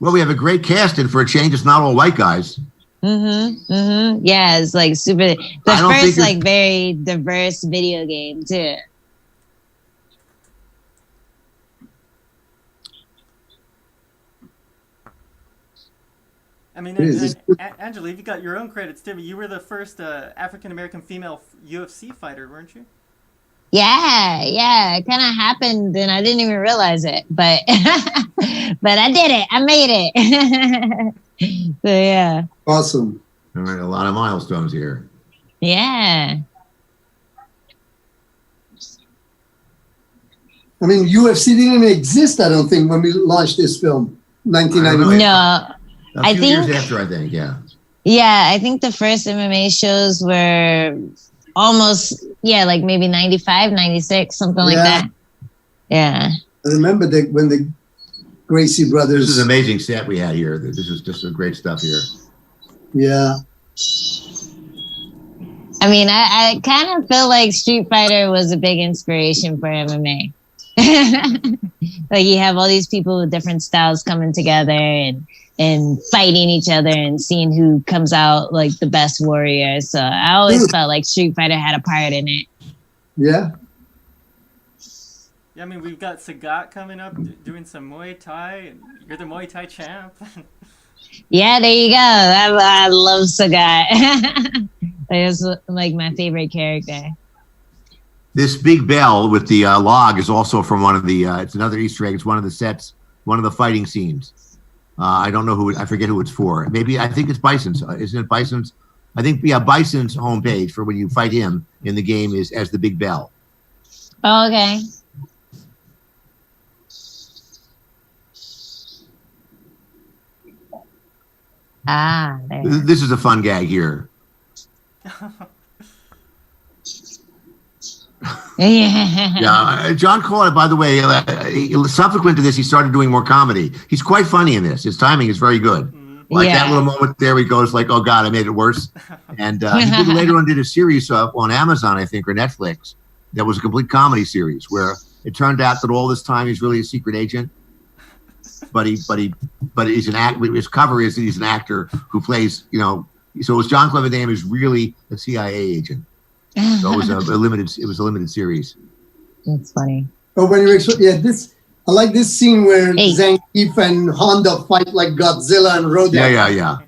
Well, we have a great cast, and for a change, it's not all white guys. Yeah, it's like super. The first like very diverse video game too. I mean, Angela, you've got your own credits too. But you were the first African American female UFC fighter, weren't you? Yeah, it kind of happened, and I didn't even realize it. But but I did it. I made it. So yeah. Awesome. All right, a lot of milestones here. Yeah. I mean, UFC didn't exist, I don't think, when we launched this film, 1999. No. A few years after, I think, yeah. Yeah, I think the first MMA shows were almost, like maybe 95, 96, something like that. Yeah. I remember when the Gracie brothers. This is an amazing set we had here. This is just some great stuff here. Yeah. I mean, I kind of feel like Street Fighter was a big inspiration for MMA. Like you have all these people with different styles coming together and fighting each other and seeing who comes out like the best warrior. So I always felt like Street Fighter had a part in it. Yeah. Yeah, I mean, we've got Sagat coming up doing some Muay Thai, and you're the Muay Thai champ. Yeah, there you go. I love Sagat. That's like my favorite character. This big bell with the log is also from one of the, it's another Easter egg. It's one of the sets, one of the fighting scenes. I don't know who, I forget who it's for. Maybe, I think it's Bison's. Isn't it Bison's? I think, Bison's homepage for when you fight him in the game is as the big bell. Oh, okay. There. This is a fun gag here. Yeah, John Claude, by the way, subsequent to this, he started doing more comedy. He's quite funny in this. His timing is very good. Like that little moment there, he goes like, "Oh God, I made it worse." And he later on did a series on Amazon, I think, or Netflix, that was a complete comedy series where it turned out that all this time he's really a secret agent, but he's an actor. His cover is he's an actor who plays, So his John Claude's name is really a CIA agent. So it was a limited series. That's funny. Oh, when I like this scene where Zangief and Honda fight like Godzilla and Rodan. Yeah.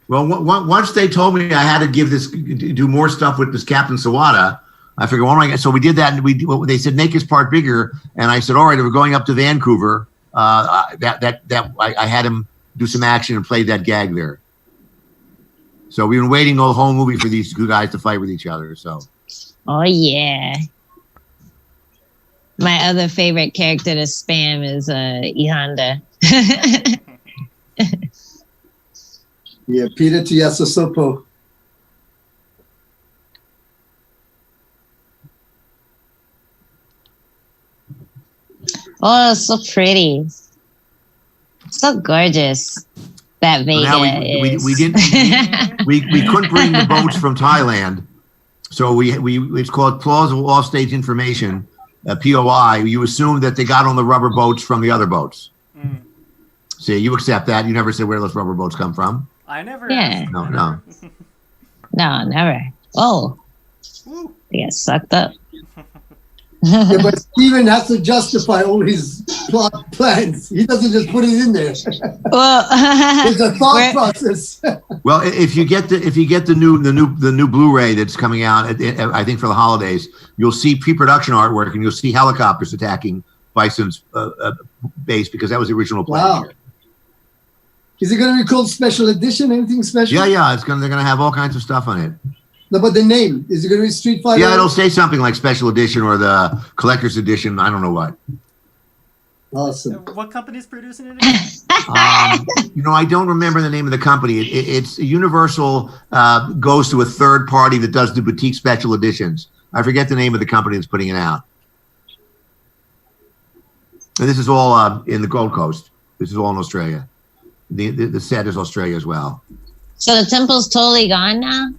Well, once they told me I had to do more stuff with this Captain Sawada, I figured, what am I going to? So we did that, and they said make his part bigger, and I said, all right, we're going up to Vancouver. I had him do some action and played that gag there. So we've been waiting the whole movie for these two guys to fight with each other. So. Oh yeah. My other favorite character to spam is E Honda. Yeah, Peter Tuiasosopo. Oh, so pretty. So gorgeous. That Vega is. We couldn't bring the boats from Thailand, so it's called plausible offstage information, POI. You assume that they got on the rubber boats from the other boats. See, you accept that. You never said where those rubber boats come from. I never. Yeah. asked. No. No, never. Oh, Woo. I get sucked up. Yeah, but Steven has to justify all his plot plans. He doesn't just put it in there. Well, It's a thought Where- process. Well, if you get the new Blu-ray that's coming out, I think for the holidays, you'll see pre-production artwork and you'll see helicopters attacking Bison's base because that was the original plan. Wow. Is it going to be called special edition? Anything special? Yeah. They're gonna have all kinds of stuff on it. No, but the name, is it going to be Street Fighter? Yeah, it'll say something like special edition or the collector's edition. I don't know what. Awesome. What company's producing it again? I don't remember the name of the company. It's Universal goes to a third party that does the boutique special editions. I forget the name of the company that's putting it out. And this is all in the Gold Coast. This is all in Australia. The set is Australia as well. so the temple's totally gone now?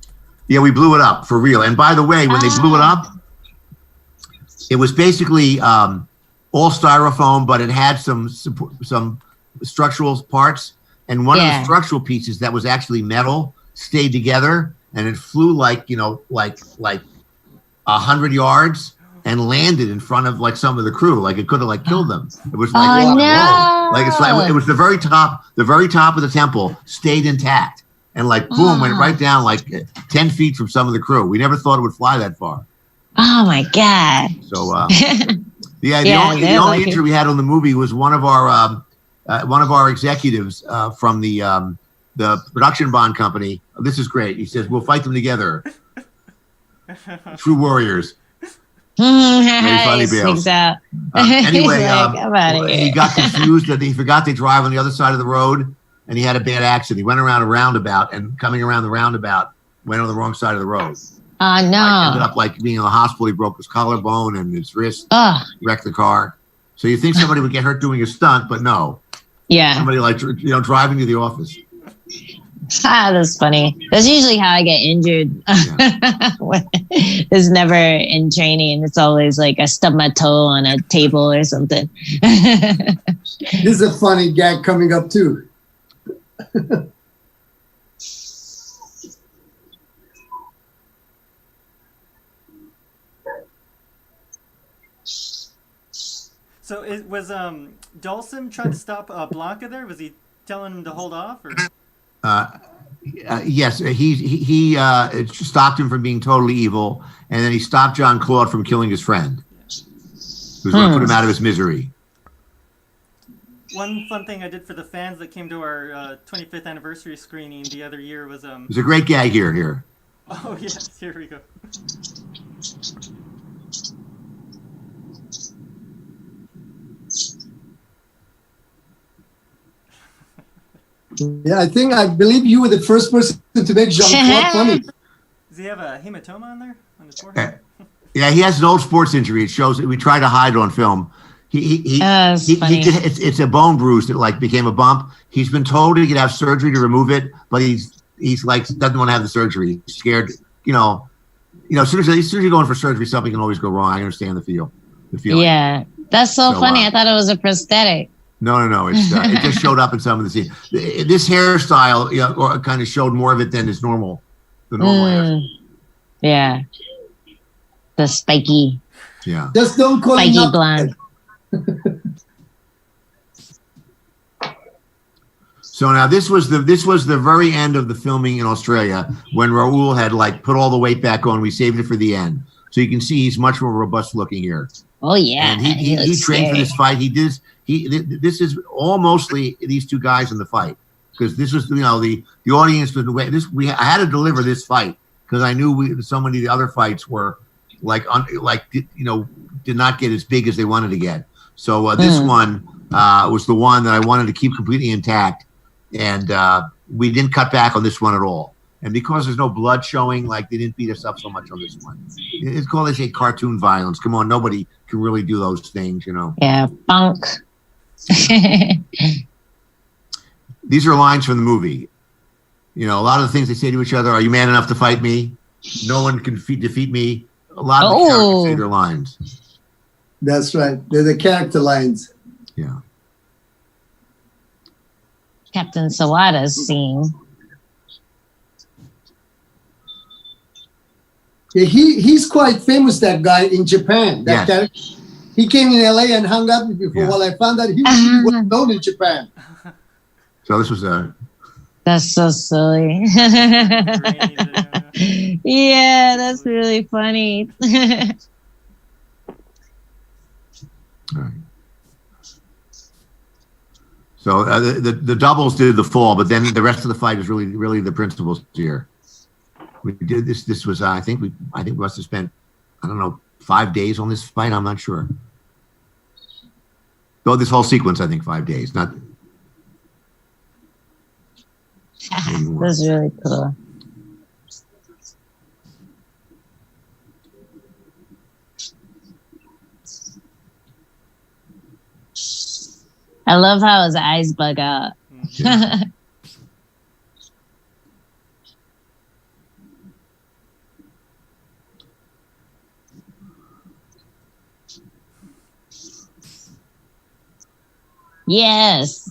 Yeah, we blew it up for real. And by the way, when they blew it up, it was basically all styrofoam, but it had some structural parts. And one of the structural pieces that was actually metal stayed together, and it flew like 100 yards and landed in front of like some of the crew. Like it could have killed them. It was like, Oh, whoa. no. Like it was the very top of the temple stayed intact. And boom, went right down 10 feet from some of the crew. We never thought it would fly that far. Oh my God. So, the only injury we had on the movie was one of our executives from the production bond company. This is great. He says, "We'll fight them together." True warriors. Very funny, He Bales. sneaks out. Anyway, He's like, I'm outta he here. got confused that he forgot they drive on the other side of the road. And he had a bad accident. He went around a roundabout, and coming around the roundabout, went on the wrong side of the road. Oh no. Ended up being in the hospital. He broke his collarbone and his wrist, Oh, wrecked the car. So you think somebody would get hurt doing a stunt, but no. yeah. Somebody driving to the office. That's funny. That's usually how I get injured. It's never in training. It's always like I stub my toe on a table or something. This is a funny gag coming up too. So it was Dawson trying to stop Blanca there? Was he telling him to hold off? Or? Yes, he stopped him from being totally evil, and then he stopped John Claude from killing his friend, who's going to put him out of his misery. One fun thing I did for the fans that came to our 25th anniversary screening the other year was There's a great gag here. Oh yes, here we go. Yeah, I believe you were the first person to make Jean-Claude funny. Does he have a hematoma on there on his forehead? Yeah, he has an old sports injury. It shows. We try to hide on film. Funny. It's a bone bruise that became a bump. He's been told he could have surgery to remove it, but he's doesn't want to have the surgery. He's scared. As soon as you're going for surgery, something can always go wrong. I understand the feeling. Yeah, that's so So, funny. I thought it was a prosthetic. No. It's it just showed up in some of the scenes. This hairstyle, or kind of showed more of it than his normal. The normal hair. Yeah, the spiky Yeah. Just don't call him spiky blonde. So now this was the very end of the filming in Australia when Raul had put all the weight back on. We saved it for the end, so you can see he's much more robust looking here. Oh yeah, And he looks trained for scary. this fight. This is all mostly these two guys in the fight, because this was the audience was the way I had to deliver this fight because I knew so many of the other fights were did not get as big as they wanted to get. So this one was the one that I wanted to keep completely intact, and we didn't cut back on this one at all. And because there's no blood showing, they didn't beat us up so much on this one. It's called, they say, cartoon violence. Come on, nobody can really do those things, Yeah, funk. These are lines from the movie. A lot of the things they say to each other, "Are you man enough to fight me? No one can defeat me." A lot of the characters say their lines. That's right. They're the character lines. Yeah. Captain Sawada's scene. Yeah, he's quite famous, that guy in Japan. That Yes. character. He came in LA and hung out with me before. Yeah. Well, I found out he was well known in Japan. So this was a. That's so silly. Yeah, that's really funny. All right. So the doubles did the fall, but then the rest of the fight is really the principals here. We did this. This was I think we must have spent, I don't know, 5 days on this fight. I'm not sure. Though this whole sequence, I think 5 days. Not. That's really cool. I love how his eyes bug out. Yeah. Yes.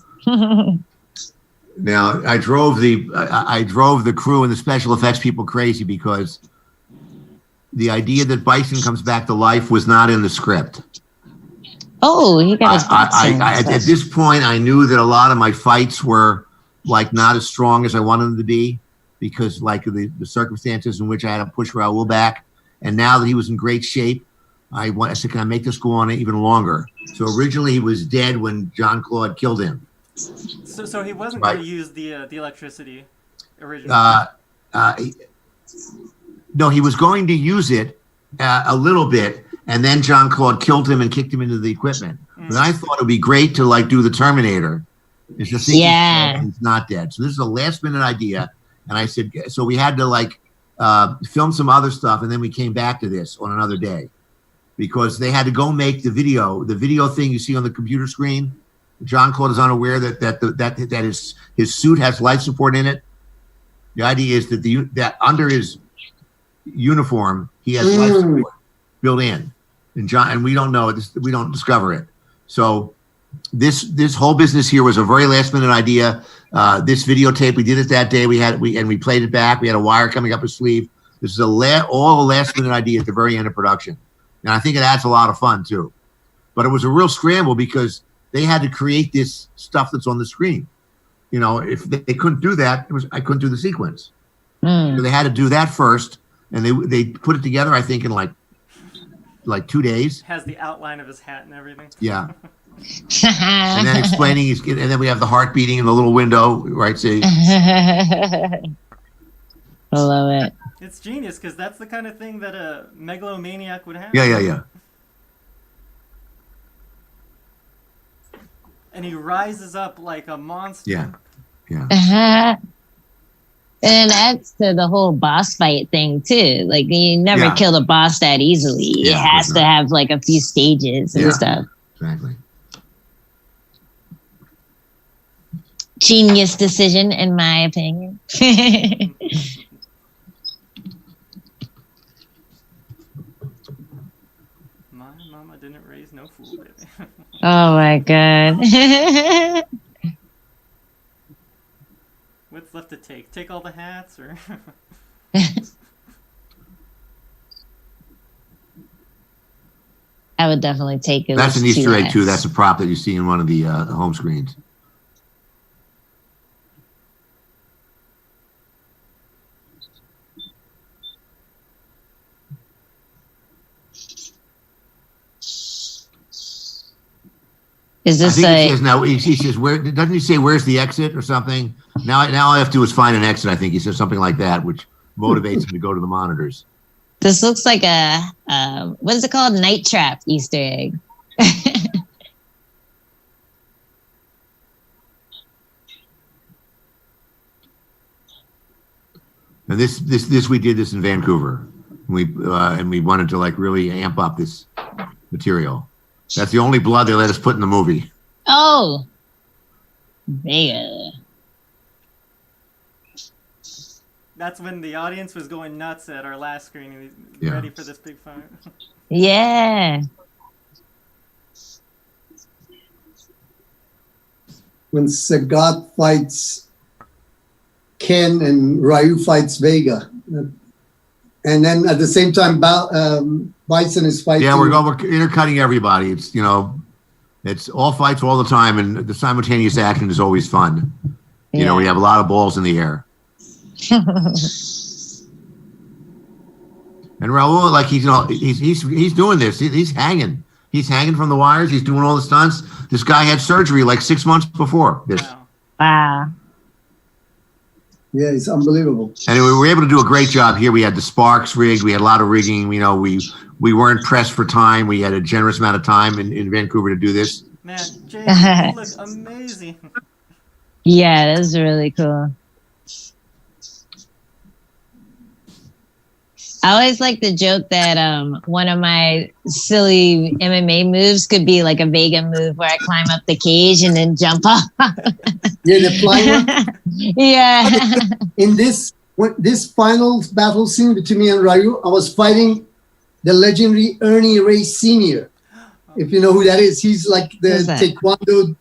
Now I drove the crew and the special effects people crazy because the idea that Bison comes back to life was not in the script. Oh, he got his At this point, I knew that a lot of my fights were like not as strong as I wanted them to be because like the circumstances in which I had to push Raul back. And now that he was in great shape, I said, can I make this go on even longer? So originally he was dead when Jean-Claude killed him. So he wasn't Right. going to use the electricity originally. No, he was going to use it a little bit, and then Jean-Claude killed him and kicked him into the equipment. But I thought it would be great to like do the Terminator. It's just he's not dead. So this is a last minute idea, and I said so we had to like film some other stuff, and then we came back to this on another day because they had to go make the video thing you see on the computer screen. Jean-Claude is unaware that his suit has life support in it. The idea is that under his uniform he has life support built in, and we don't know it. We don't discover it. So this whole business here was a very last minute idea. This videotape, we did it that day. We played it back. We had a wire coming up his sleeve. This is all a last minute idea at the very end of production, and I think it adds a lot of fun too. But it was a real scramble because they had to create this stuff that's on the screen. You know, if they couldn't do that, I couldn't do the sequence. So they had to do that first, and they put it together. I think in like 2 days. Has the outline of his hat and everything. Yeah. And then explaining and then we have the heart beating in the little window, right? See. I love it. It's genius because that's the kind of thing that a megalomaniac would have. Yeah. And he rises up like a monster. Yeah. And that's to the whole boss fight thing too. Like you never kill the boss that easily. It has to have like a few stages and stuff. Exactly. Genius decision, in my opinion. My mama didn't raise no fool, baby. Oh my god. What's left to take? Take all the hats, or? I would definitely take it. That's an Easter egg too. That's a prop that you see in one of the home screens. Is this he says now? He says where? Doesn't he say where's the exit or something? Now all I have to do is find an exit. I think he says something like that, which motivates him to go to the monitors. This looks like a what is it called? Night Trap Easter egg. And this we did this in Vancouver. And we wanted to like really amp up this material. That's the only blood they let us put in the movie. Oh, Vega. That's when the audience was going nuts at our last screening, ready for this big fight. Yeah. when Sagat fights Ken and Ryu fights Vega, and then at the same time, Bison is fighting. Yeah, we're intercutting everybody. It's it's all fights all the time, and the simultaneous action is always fun. You know, we have a lot of balls in the air. And Raul, like he's doing this. He's hanging. He's hanging from the wires. He's doing all the stunts. This guy had surgery like 6 months before this. Wow. Yeah, it's unbelievable. And we were able to do a great job here. We had the sparks rigged. We had a lot of rigging. You know, we weren't pressed for time. We had a generous amount of time in Vancouver to do this. Man, Jay, you look amazing. Yeah, that's really cool. I always like the joke that one of my silly MMA moves could be like a Vega move where I climb up the cage and then jump off. Yeah, the flying. Yeah. In this final battle scene between me and Ryu, I was fighting the legendary Ernie Ray Sr. If you know who that is, he's like the Taekwondo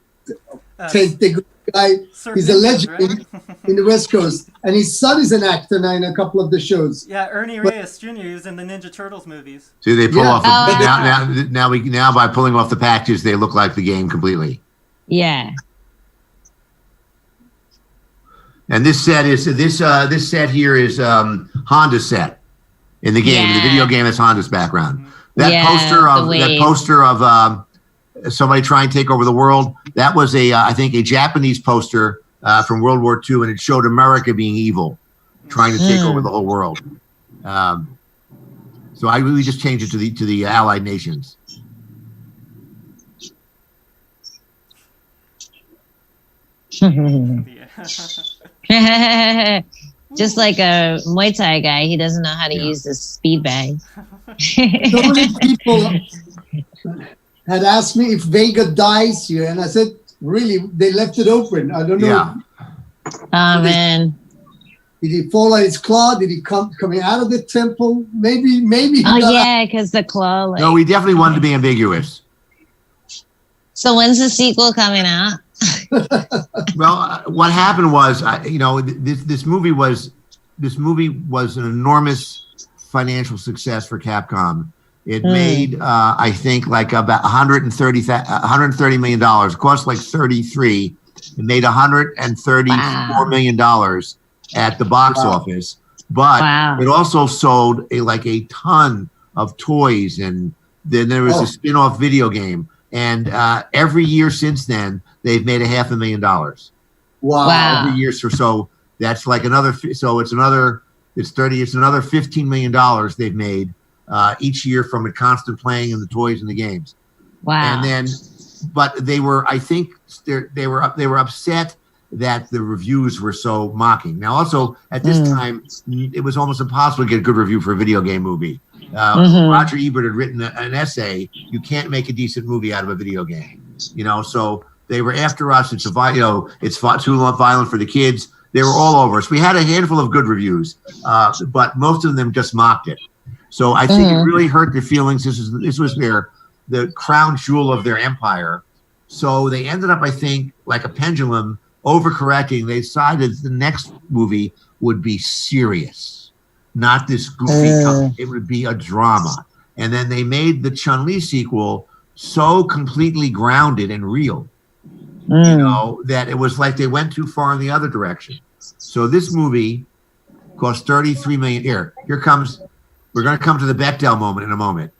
the guy. He's a legend in the West Coast, and his son is an actor now in a couple of the shows. Yeah, Ernie Reyes Jr. He was in the Ninja Turtles movies. See, they pull off now by pulling off the patches, they look like the game completely. Yeah. And this set is this set here is Honda's set in the game. The video game is Honda's background. That poster of somebody trying to take over the world. That was I think a Japanese poster from World War II, and it showed America being evil, trying to take over the whole world. So we just changed it to the Allied nations. Just like a Muay Thai guy, he doesn't know how to use the speed bag. So many people had asked me if Vega dies here, and I said, really, they left it open. I don't know. Yeah. Oh, man. Did he fall on his claw? Did he coming out of the temple? Maybe. Oh, yeah, because the claw. Like... No, we definitely wanted to be ambiguous. So when's the sequel coming out? Well, what happened was, this movie was an enormous financial success for Capcom. It made, I think, like about $130 million. It cost like 33. It made $134 million at the box office. But it also sold a ton of toys, and then there was a spin-off video game. And every year since then, they've made $500,000. Wow! Every year, so that's like another. So it's another $15 million they've made each year from a constant playing in the toys and the games. Wow! And then, but they were, I think, they were upset that the reviews were so mocking. Now, also at this time, it was almost impossible to get a good review for a video game movie. Roger Ebert had written an essay. You can't make a decent movie out of a video game. So they were after us. It's it's too violent for the kids. They were all over us. We had a handful of good reviews, but most of them just mocked it. So I think it really hurt their feelings. This was the crown jewel of their empire. So they ended up, I think, like a pendulum, overcorrecting. They decided the next movie would be serious, not this goofy. It would be a drama. And then they made the Chun-Li sequel so completely grounded and real, that it was like they went too far in the other direction. So this movie cost $33 million. We're going to come to the Bechdel moment in a moment,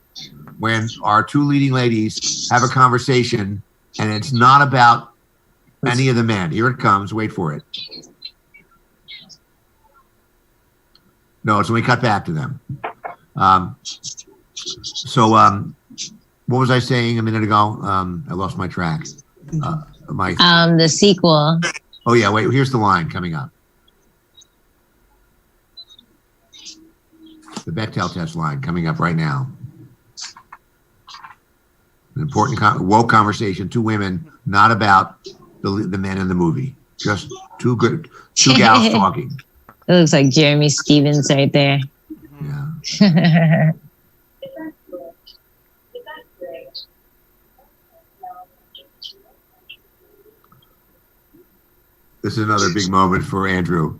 when our two leading ladies have a conversation, and it's not about any of the men. Here it comes. Wait for it. No, it's when we cut back to them. What was I saying a minute ago? I lost my track. The sequel. Oh yeah, wait. Here's the line coming up. The Bechdel test line coming up right now. An important woke conversation. Two women, not about the men in the movie. Just two gals talking. It looks like Jeremy Stevens right there. Yeah. This is another big moment for Andrew.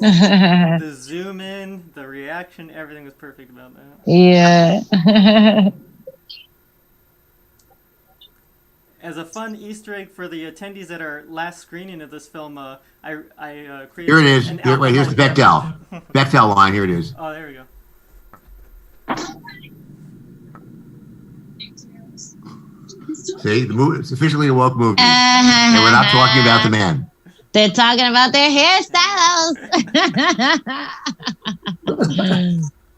The zoom in, the reaction, everything was perfect about that. Yeah. As a fun Easter egg for the attendees at our last screening of this film, I created. Here it is. an Here's the alcohol Bechdel. Bechdel line. Here it is. Oh, there we go. See, the movie. It's officially a woke movie, and we're not talking about the man. They're talking about their hairstyles.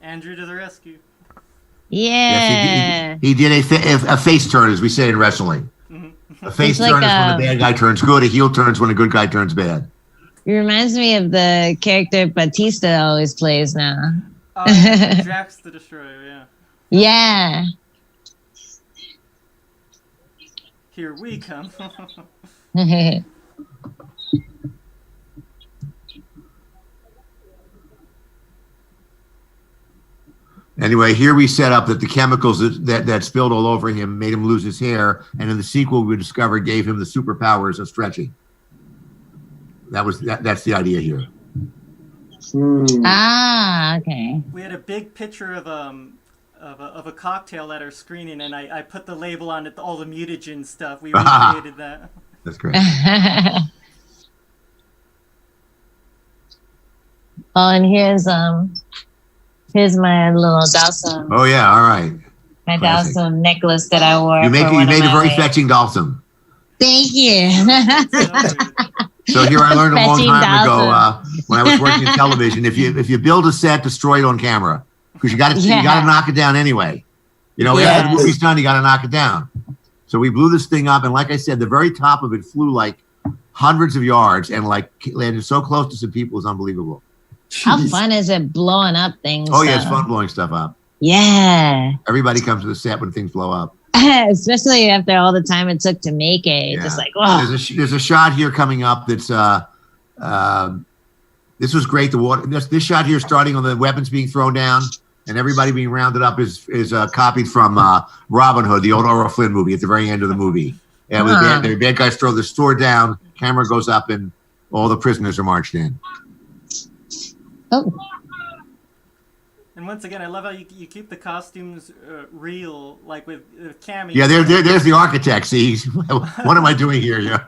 Andrew to the rescue. Yeah. Yes, he did a face turn, as we say in wrestling. A face It's turn like is when a bad guy turns good. A heel turns when a good guy turns bad. It reminds me of the character Batista always plays now. Drax the Destroyer, yeah. Yeah. Here we come. Anyway, here we set up that the chemicals that spilled all over him made him lose his hair, and in the sequel we discovered gave him the superpowers of stretching. That's the idea here. Ah, okay. We had a big picture of a cocktail at our screening, and I put the label on it, all the mutagen stuff. We recreated that. That's great. Oh, and here's my little Dalsum. Oh yeah, all right. My Classic. Dalsum necklace that I wore. You made for one of a my very weddings. fetching Dalsum. Thank you. So here I learned a long Fetching time ago Dalsum. when I was working in television, if you build a set, destroy it on camera because you got to knock it down anyway. You know, after the movie's done, you got to knock it down. So we blew this thing up, and like I said, the very top of it flew like hundreds of yards and like landed so close to some people, it was unbelievable. How fun is it blowing up things? Oh yeah, it's fun blowing stuff up. Yeah. Everybody comes to the set when things blow up. Especially after all the time it took to make it. Yeah. Just like, wow. There's a shot here coming up that's this was great. The water. This shot here, starting on the weapons being thrown down and everybody being rounded up, is copied from Robin Hood, the old Errol Flynn movie. At the very end of the movie, and the bad guys throw the store down. Camera goes up, and all the prisoners are marched in. Oh. And once again, I love how you keep the costumes real, like with Cammy. Yeah, there's the architect. See, what am I doing here? Yeah,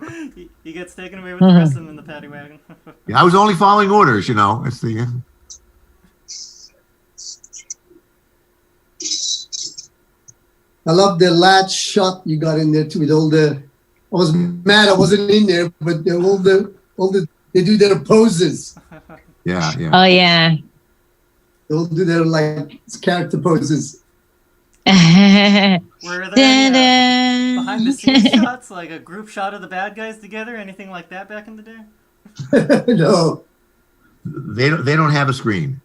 he gets taken away with the rest of them in the paddy wagon. yeah, I was only following orders. You know, it's the. I love the last shot you got in there too with all the. I was mad I wasn't in there, but all the they do their poses. Yeah, yeah. Oh yeah. They'll do their like character poses. Were there behind the scenes shots, like a group shot of the bad guys together, anything like that back in the day? No. They don't have a screen.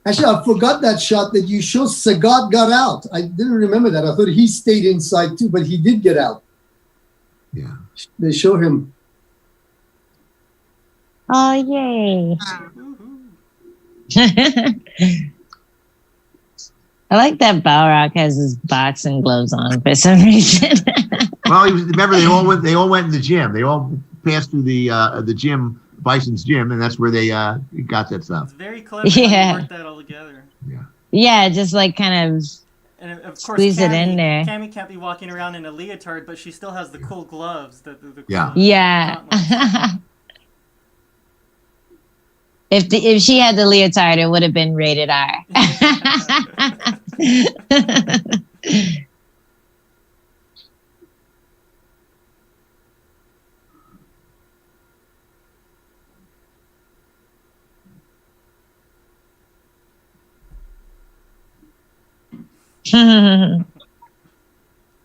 Actually, I forgot that shot that you showed. Sagat got out. I didn't remember that. I thought he stayed inside too, but he did get out. Yeah. They show him. Oh yay. I like that Balrog has his boxing gloves on for some reason. Well, remember they all went in the gym. They all passed through the gym, Bison's gym, and that's where they got that stuff. It's very clever how you work that all together. Yeah. Yeah, just like kind of And of course, squeeze it in there. Cammy can't be walking around in a leotard, but she still has the cool gloves. The Yeah. cool Yeah. gauntlets. If she had the leotard, it would have been rated R.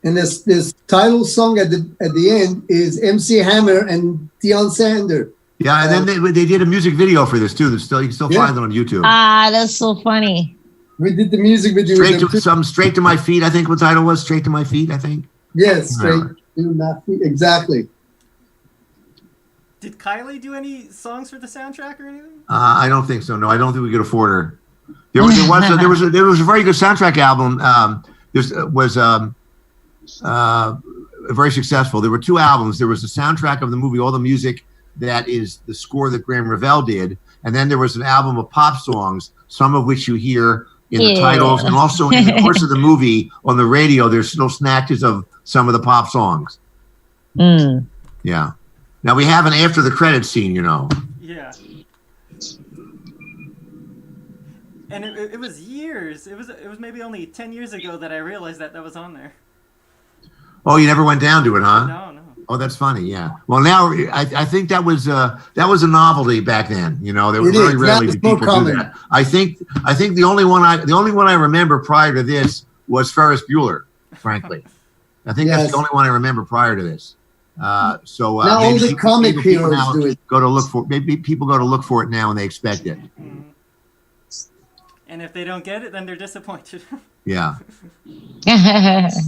And this title song at the end is MC Hammer and Deion Sander. Yeah, and then they did a music video for this too. There's still, you can still find it on YouTube. Ah, that's so funny. We did the music video. Straight to My Feet, I think the title was Straight to My Feet, I think. Yes, Straight to My Feet, exactly. Did Kylie do any songs for the soundtrack or anything? I don't think so. No, I don't think we could afford her. There was a very good soundtrack album. This was very successful. There were 2 albums. There was the soundtrack of the movie, all the music that is the score that Graham Revell did, and then there was an album of pop songs, some of which you hear in the titles, and also in the course of the movie on the radio. There's no snatches of some of the pop songs. Yeah. Now we have an after the credits scene, you know. Yeah. And it was years. It was maybe only 10 years ago that I realized that was on there. Oh, you never went down to it, huh? No. Oh, that's funny. Yeah. Well, now I think that was a novelty back then. You know, there were very rarely did people do that. I think the only one I remember prior to this was Ferris Bueller. Frankly, I think that's the only one I remember prior to this. So now all the comic heroes do it. Go to look for maybe people go to look for it now and they expect it. And if they don't get it, then they're disappointed. Yeah.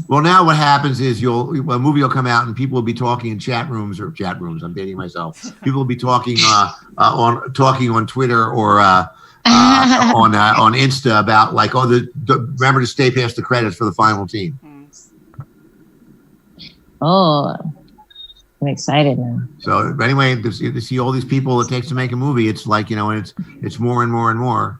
Well, now what happens is a movie will come out and people will be talking in chat rooms. I'm dating myself. People will be talking on Twitter or on Insta about like, remember to stay past the credits for the final team. Oh, I'm excited now. So anyway, to see all these people it takes to make a movie, it's like, and it's more and more and more.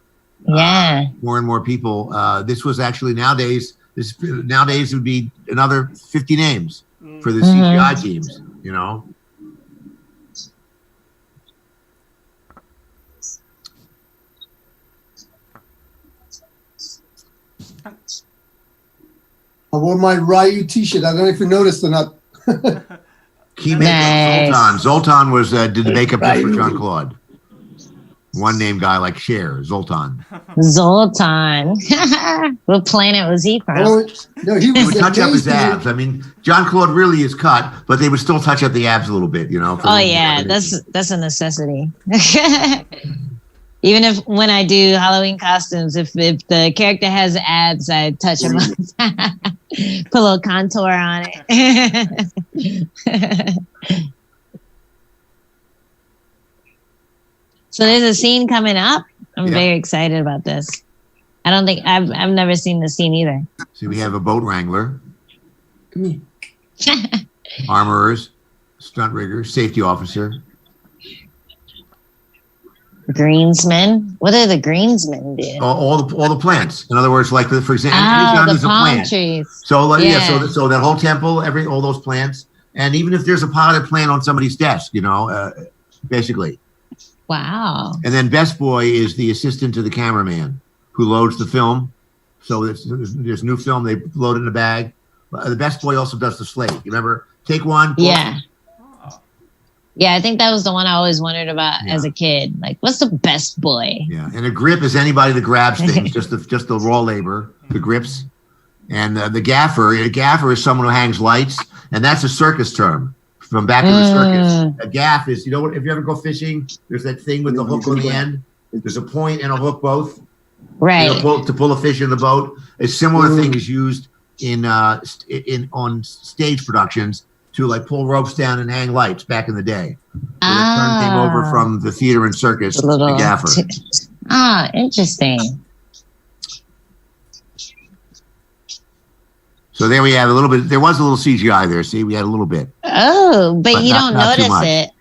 Yeah. More and more people. This was actually nowadays it would be another 50 names for the CGI teams, you know. I wore my Ryu t-shirt. I don't know if you noticed or not. Key makeup, Zoltan was did the makeup just for John Claude. One name guy like Cher, Zoltan. Zoltan. What planet was he from? Oh, no, he would touch up his abs. I mean, John Claude really is cut, but they would still touch up the abs a little bit, you know. Oh yeah, that's a necessity. Even if when I do Halloween costumes, if the character has abs, I touch them up. Put a little contour on it. So there's a scene coming up. I'm very excited about this. I don't think I've never seen the scene either. See, we have a boat wrangler, Come here. armorers, stunt riggers, safety officer. Greensmen. What do the greensmen do? All the plants. In other words, like for example, the there's a palm plant. trees. So so that whole temple, all those plants, and even if there's a potted plant on somebody's desk, you know, basically. Wow. And then Best Boy is the assistant to the cameraman who loads the film. So there's new film, they load it in a bag. The Best Boy also does the slate. You remember? Take one. Yeah. Yeah, I think that was the one I always wondered about as a kid. Like, what's the best boy? Yeah, and a grip is anybody that grabs things, just the raw labor, the grips. And the gaffer is someone who hangs lights, and that's a circus term from back in the circus. A gaff is, you know what, if you ever go fishing, there's that thing with the hook on the end. There's a point and a hook both. Right. To pull a fish in the boat. A similar thing is used on stage productions to like pull ropes down and hang lights back in the day. So the term came over from the theater and circus, the gaffer. Interesting. So there we have a little bit. There was a little CGI there. See, we had a little bit. Oh, but you don't not notice it.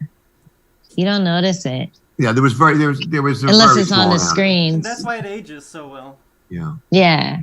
You don't notice it. Yeah, there was unless it's on the screen. That's why it ages so well. Yeah. Yeah.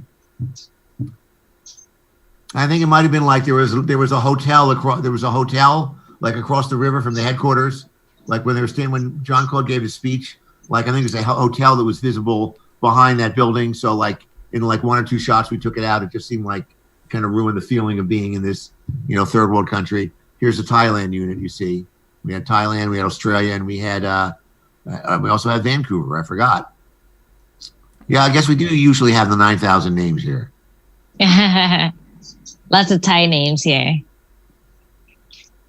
I think it might have been like there was a hotel across. There was a hotel like across the river from the headquarters. Like when John Claude gave his speech. Like I think there's a hotel that was visible behind that building. So like in like one or two shots we took it out. It just seemed like kind of ruined the feeling of being in this, you know, third world country. Here's the Thailand unit. You see, we had Thailand, we had Australia, and we also had Vancouver. I forgot. Yeah, I guess we do usually have the 9,000 names here. Lots of Thai names here.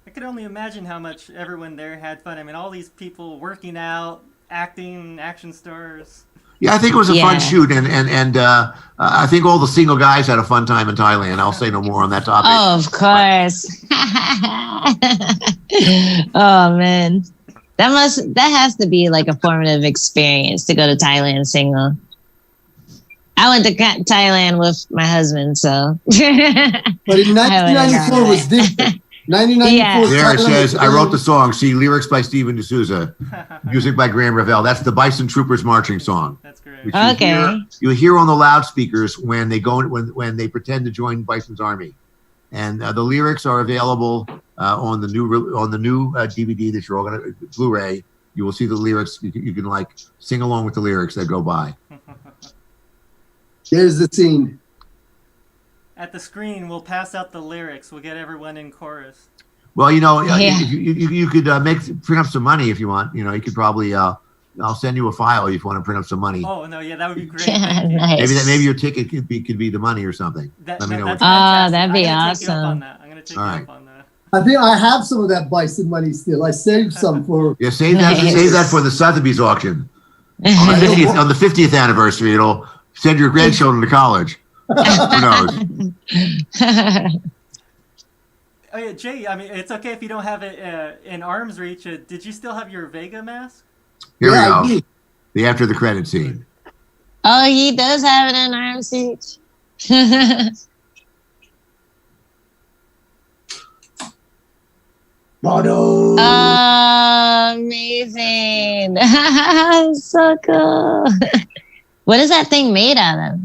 I could only imagine how much everyone there had fun. I mean, all these people working out, acting, action stars. Yeah, I think it was a fun shoot, and I think all the single guys had a fun time in Thailand. I'll say no more on that topic. Oh, of course. Oh man, that has to be like a formative experience to go to Thailand single. I went to Thailand with my husband, so. But in 1994 was different. 1994. Yeah. There it says, I wrote the song. See, lyrics by Steven Souza, music by Graham Revell. That's the Bison Troopers marching song. That's great. Which Okay. You hear on the loudspeakers when they go when they pretend to join Bison's army, and the lyrics are available on the new DVD that you're all gonna Blu-ray. You will see the lyrics. You can like sing along with the lyrics that go by. There's the scene. At the screen, we'll pass out the lyrics. We'll get everyone in chorus. Well, you know, Yeah. you could print up some money if you want. You know, you could probably. I'll send you a file if you want to print up some money. Oh no, yeah, that would be great. Yeah, Thank you. nice. Maybe your ticket could be the money or something. That, Let me know that's what- fantastic. that'd be I'm gonna take you up awesome. on that. I'm gonna take All you right. up on that. I think I have some of that Bison money still. I saved some for. Yeah, save that for the Sotheby's auction on the 50th anniversary. It'll send your grandchildren to college. Who knows? Oh yeah, Jay. I mean, it's okay if you don't have it in arm's reach. Did you still have your Vega mask? Here Yeah, I we go. did. The after the credit scene. Oh, he does have it in arm's reach. Mono. Amazing. So cool. What is that thing made out of?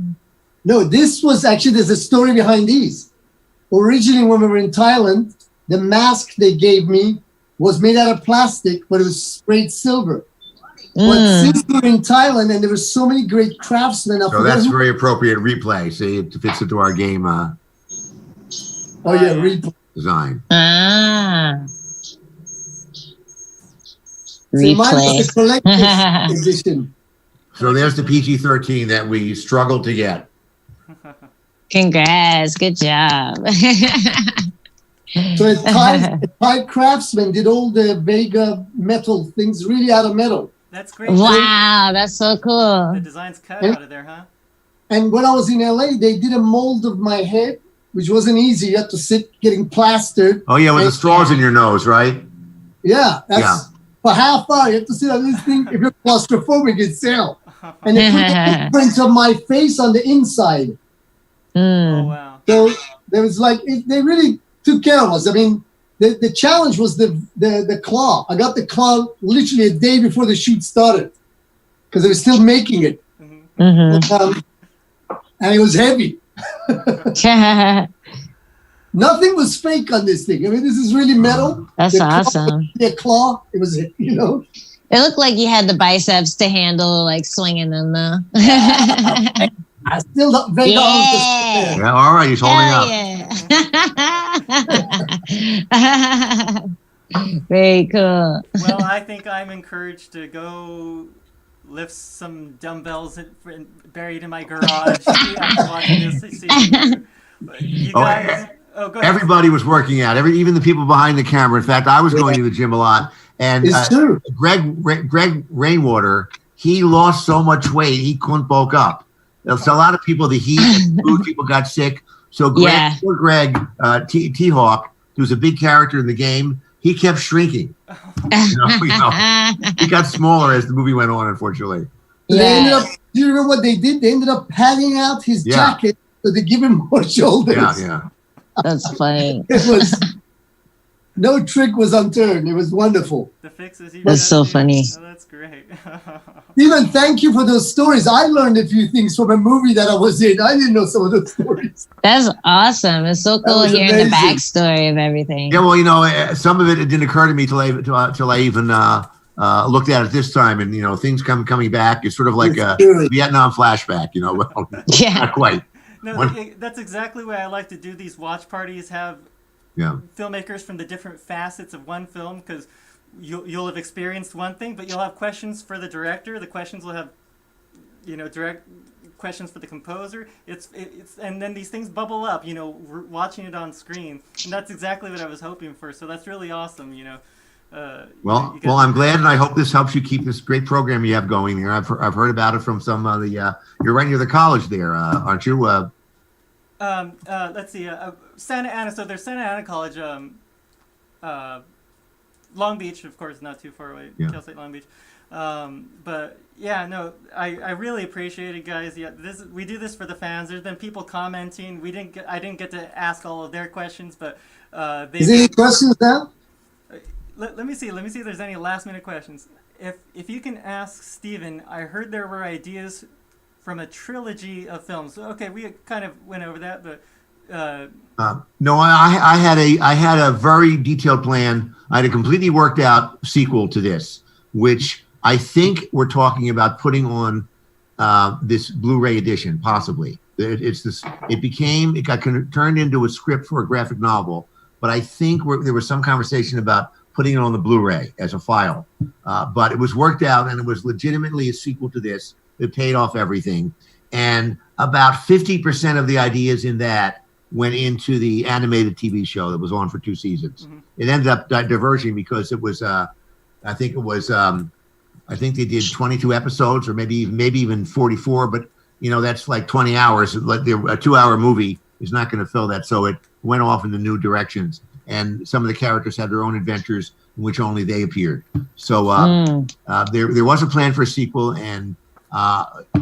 No, this was actually, there's a story behind these. Originally, when we were in Thailand, the mask they gave me was made out of plastic, but it was sprayed silver. But since we were in Thailand and there were so many great craftsmen, I So forgot that's who- very appropriate replay. See, it fits into our game Oh yeah, replay. design. Ah. See, mine was the Replay. collector's edition. So there's the PG-13 that we struggled to get. Congrats. Good job. So a Thai craftsman did all the Vega metal things really out of metal. That's great. Wow, that's so The cool. design's cut out of there, huh? And when I was in LA, they did a mold of my head, which wasn't easy. You had to sit getting plastered. Oh yeah, with the straws in your nose, right? Yeah, that's Yeah. for half hour. You have to sit on this thing. If you're claustrophobic, it's hell. And they put the print of my face on the inside. Oh Mm. wow. So there was like, they really took care of us. I mean, the challenge was the claw. I got the claw literally a day before the shoot started because they were still making it. Mhm. And it was heavy. Nothing was fake on this thing. I mean, this is really metal. That's The claw awesome. was a claw. It was, you know. It looked like you had the biceps to handle like swinging them though. I still don't very Yeah. Yeah. All right, he's holding Hell up. yeah. Very cool. Well, I think I'm encouraged to go lift some dumbbells buried in my garage after watching this season. You guys, go ahead. Everybody was working out. Even the people behind the camera. In fact, I was going to the gym a lot. And It's true. Greg Rainwater, he lost so much weight he couldn't bulk up. So a lot of people, the heat, and food, people got sick. So Yeah. poor Greg T-Hawk, who's a big character in the game, he kept shrinking. He got smaller as the movie went on, unfortunately. They ended Yeah. up, do you remember what they did? They ended up padding out his Yeah. jacket so they give him more shoulders. Yeah. That's funny. It was, no trick was unturned. It was wonderful. The fixes he That's did. so funny. Oh, that's great. Stephen, thank you for those stories. I learned a few things from a movie that I was in. I didn't know some of those stories. That's awesome. It's so cool was hearing the amazing. backstory of everything. Yeah, well, some of it didn't occur to me till I even looked at it this time, and things coming back. It's sort of like a It's true. Vietnam flashback. Well, Yeah. not quite. No, What? that's exactly why I like to do these watch parties. Have Yeah. filmmakers from the different facets of one film, because you'll have experienced one thing, but you'll have questions for the director. The questions will have, direct questions for the composer. It's and then these things bubble up. You know, we're watching it on screen, and that's exactly what I was hoping for. So that's really awesome. You know. Well, I'm glad, and I hope this helps you keep this great program you have going there. I've heard about it from some of the. You're right near the college there, aren't you? Let's see. Santa Ana. So there's Santa Ana College. Long Beach, of course, not too far away. Yeah. Cal State Long Beach. But yeah, no, I really appreciate it, guys. Yeah, we do this for the fans. There's been people commenting. I didn't get to ask all of their questions, but is there any questions now? Let me see if there's any last minute questions. If you can ask Steven, I heard there were ideas from a trilogy of films. Okay, we kind of went over that, but no, I had a very detailed plan. I had a completely worked out sequel to this, which I think we're talking about putting on this Blu-ray edition, possibly. It got turned into a script for a graphic novel, but I think there was some conversation about putting it on the Blu-ray as a file. But it was worked out, and it was legitimately a sequel to this. It paid off everything. And about 50% of the ideas in that went into the animated TV show that was on for 2 seasons. Mm-hmm. It ended up diverging because it was, I think they did 22 episodes, or maybe even 44, but you know, that's like 20 hours. A 2-hour movie is not going to fill that. So it went off in the new directions. And some of the characters had their own adventures in which only they appeared. So there was a plan for a sequel, and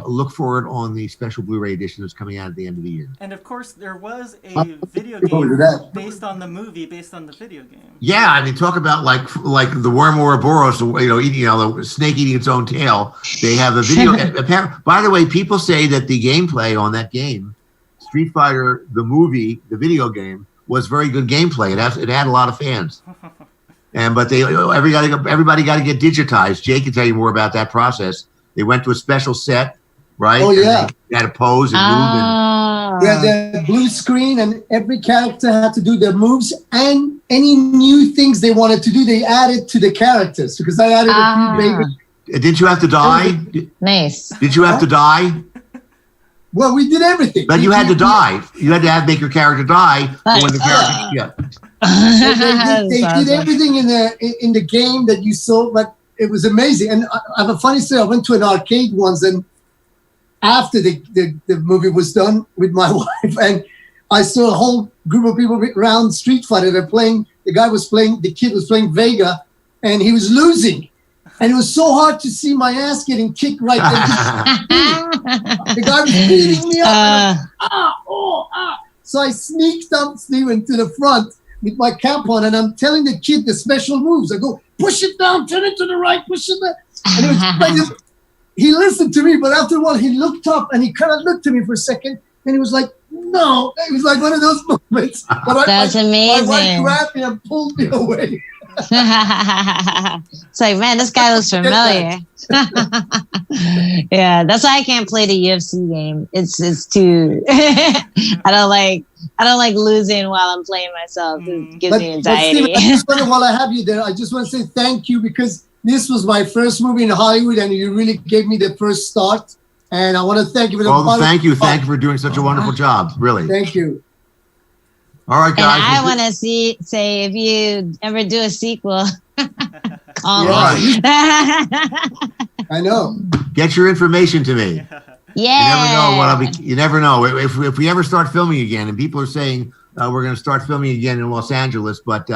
look for it on the special Blu-ray edition that's coming out at the end of the year. And of course, there was a video game based on the movie, based on the video game. Yeah, I mean, talk about like the worm Ouroboros, the snake eating its own tail. They have a video. By the way, people say that the gameplay on that game, Street Fighter, the movie, the video game, was very good gameplay. It had a lot of fans. But everybody got to get digitized. Jay can tell you more about that process. They went to a special set, right? Oh, yeah. They had to pose and move. Yeah, the blue screen, and every character had to do their moves, and any new things they wanted to do, they added to the characters. Because I added a few favorites. Didn't you have to die? Nice. Did you have to die? Well, we did everything. But you had to die. You had to make your character die when the character. They did everything in the game that you saw, but it was amazing. And I have a funny story. I went to an arcade once, and after the movie was done with my wife, and I saw a whole group of people around Street Fighter. They're playing. The kid was playing Vega, and he was losing. And it was so hard to see my ass getting kicked right there. The guy was beating me up. So I sneaked up Steven to the front with my cap on, and I'm telling the kid the special moves. I go, push it down, turn it to the right, push it down. And it was like, he listened to me, but after a while he looked up and he kind of looked at me for a second, and he was like, no. It was like one of those moments. But That's amazing. My wife grabbed me and pulled me away. It's like, man, this guy looks familiar. Yeah, that's why I can't play the UFC game. It's too. I don't like losing while I'm playing myself. It gives me anxiety. But Steven, while I have you there, I just want to say thank you, because this was my first movie in Hollywood, and you really gave me the first start. And I want to thank you for the. Well, thank you for doing such a wonderful job. Really. Thank you. All right, guys. And I want to say if you ever do a sequel, call me. I know. Get your information to me. Yeah. You never know if we ever start filming again, and people are saying we're going to start filming again in Los Angeles, but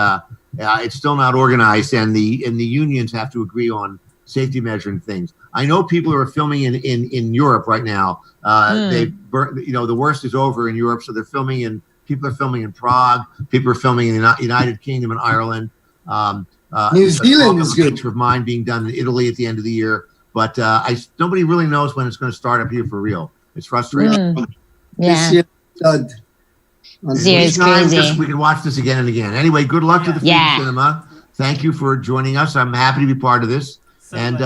it's still not organized, and the unions have to agree on safety measuring things. I know people who are filming in Europe right now. The worst is over in Europe, so they're filming in. People are filming in Prague. People are filming in the United Kingdom and Ireland. New Zealand is good. A picture of mine being done in Italy at the end of the year. But nobody really knows when it's going to start up here for real. It's frustrating. Yeah. It's crazy. We can watch this again and again. Anyway, good luck to the Freedom Cinema. Thank you for joining us. I'm happy to be part of this. And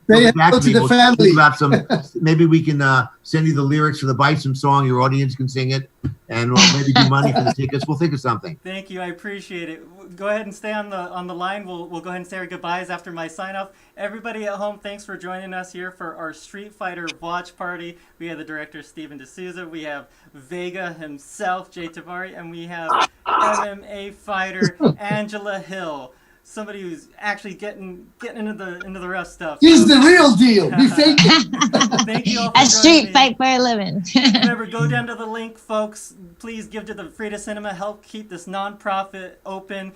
Say Get back hello to me. the We'll family. think about some. Maybe we can send you the lyrics for the Bison song. Your audience can sing it, and we'll maybe do money for the tickets. We'll think of something. Thank you, I appreciate it. Go ahead and stay on the line. We'll go ahead and say our goodbyes after my sign off. Everybody at home, thanks for joining us here for our Street Fighter watch party. We have the director Steven D'Souza, we have Vega himself, Jay Tavare, and we have MMA fighter Angela Hill. Somebody who's actually getting into the rough stuff. He's the real deal. We fake it. Thank you all for A joining street me. fight for a living. Remember, go down to the link, folks. Please give to the Frida Cinema. Help keep this nonprofit open.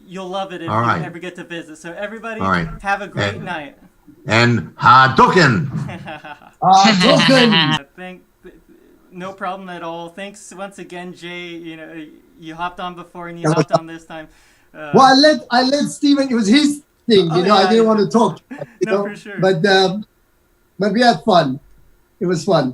You'll love it if All right. you ever get to visit. So everybody, All right. have a great And- night. And Hadouken! Token. No problem at all. Thanks once again, Jay. You know, you hopped on before and you hopped on this time. Well, I let Steven. It was his thing. Oh, You know, yeah, I didn't want to talk. No, for sure. But we had fun. It was fun.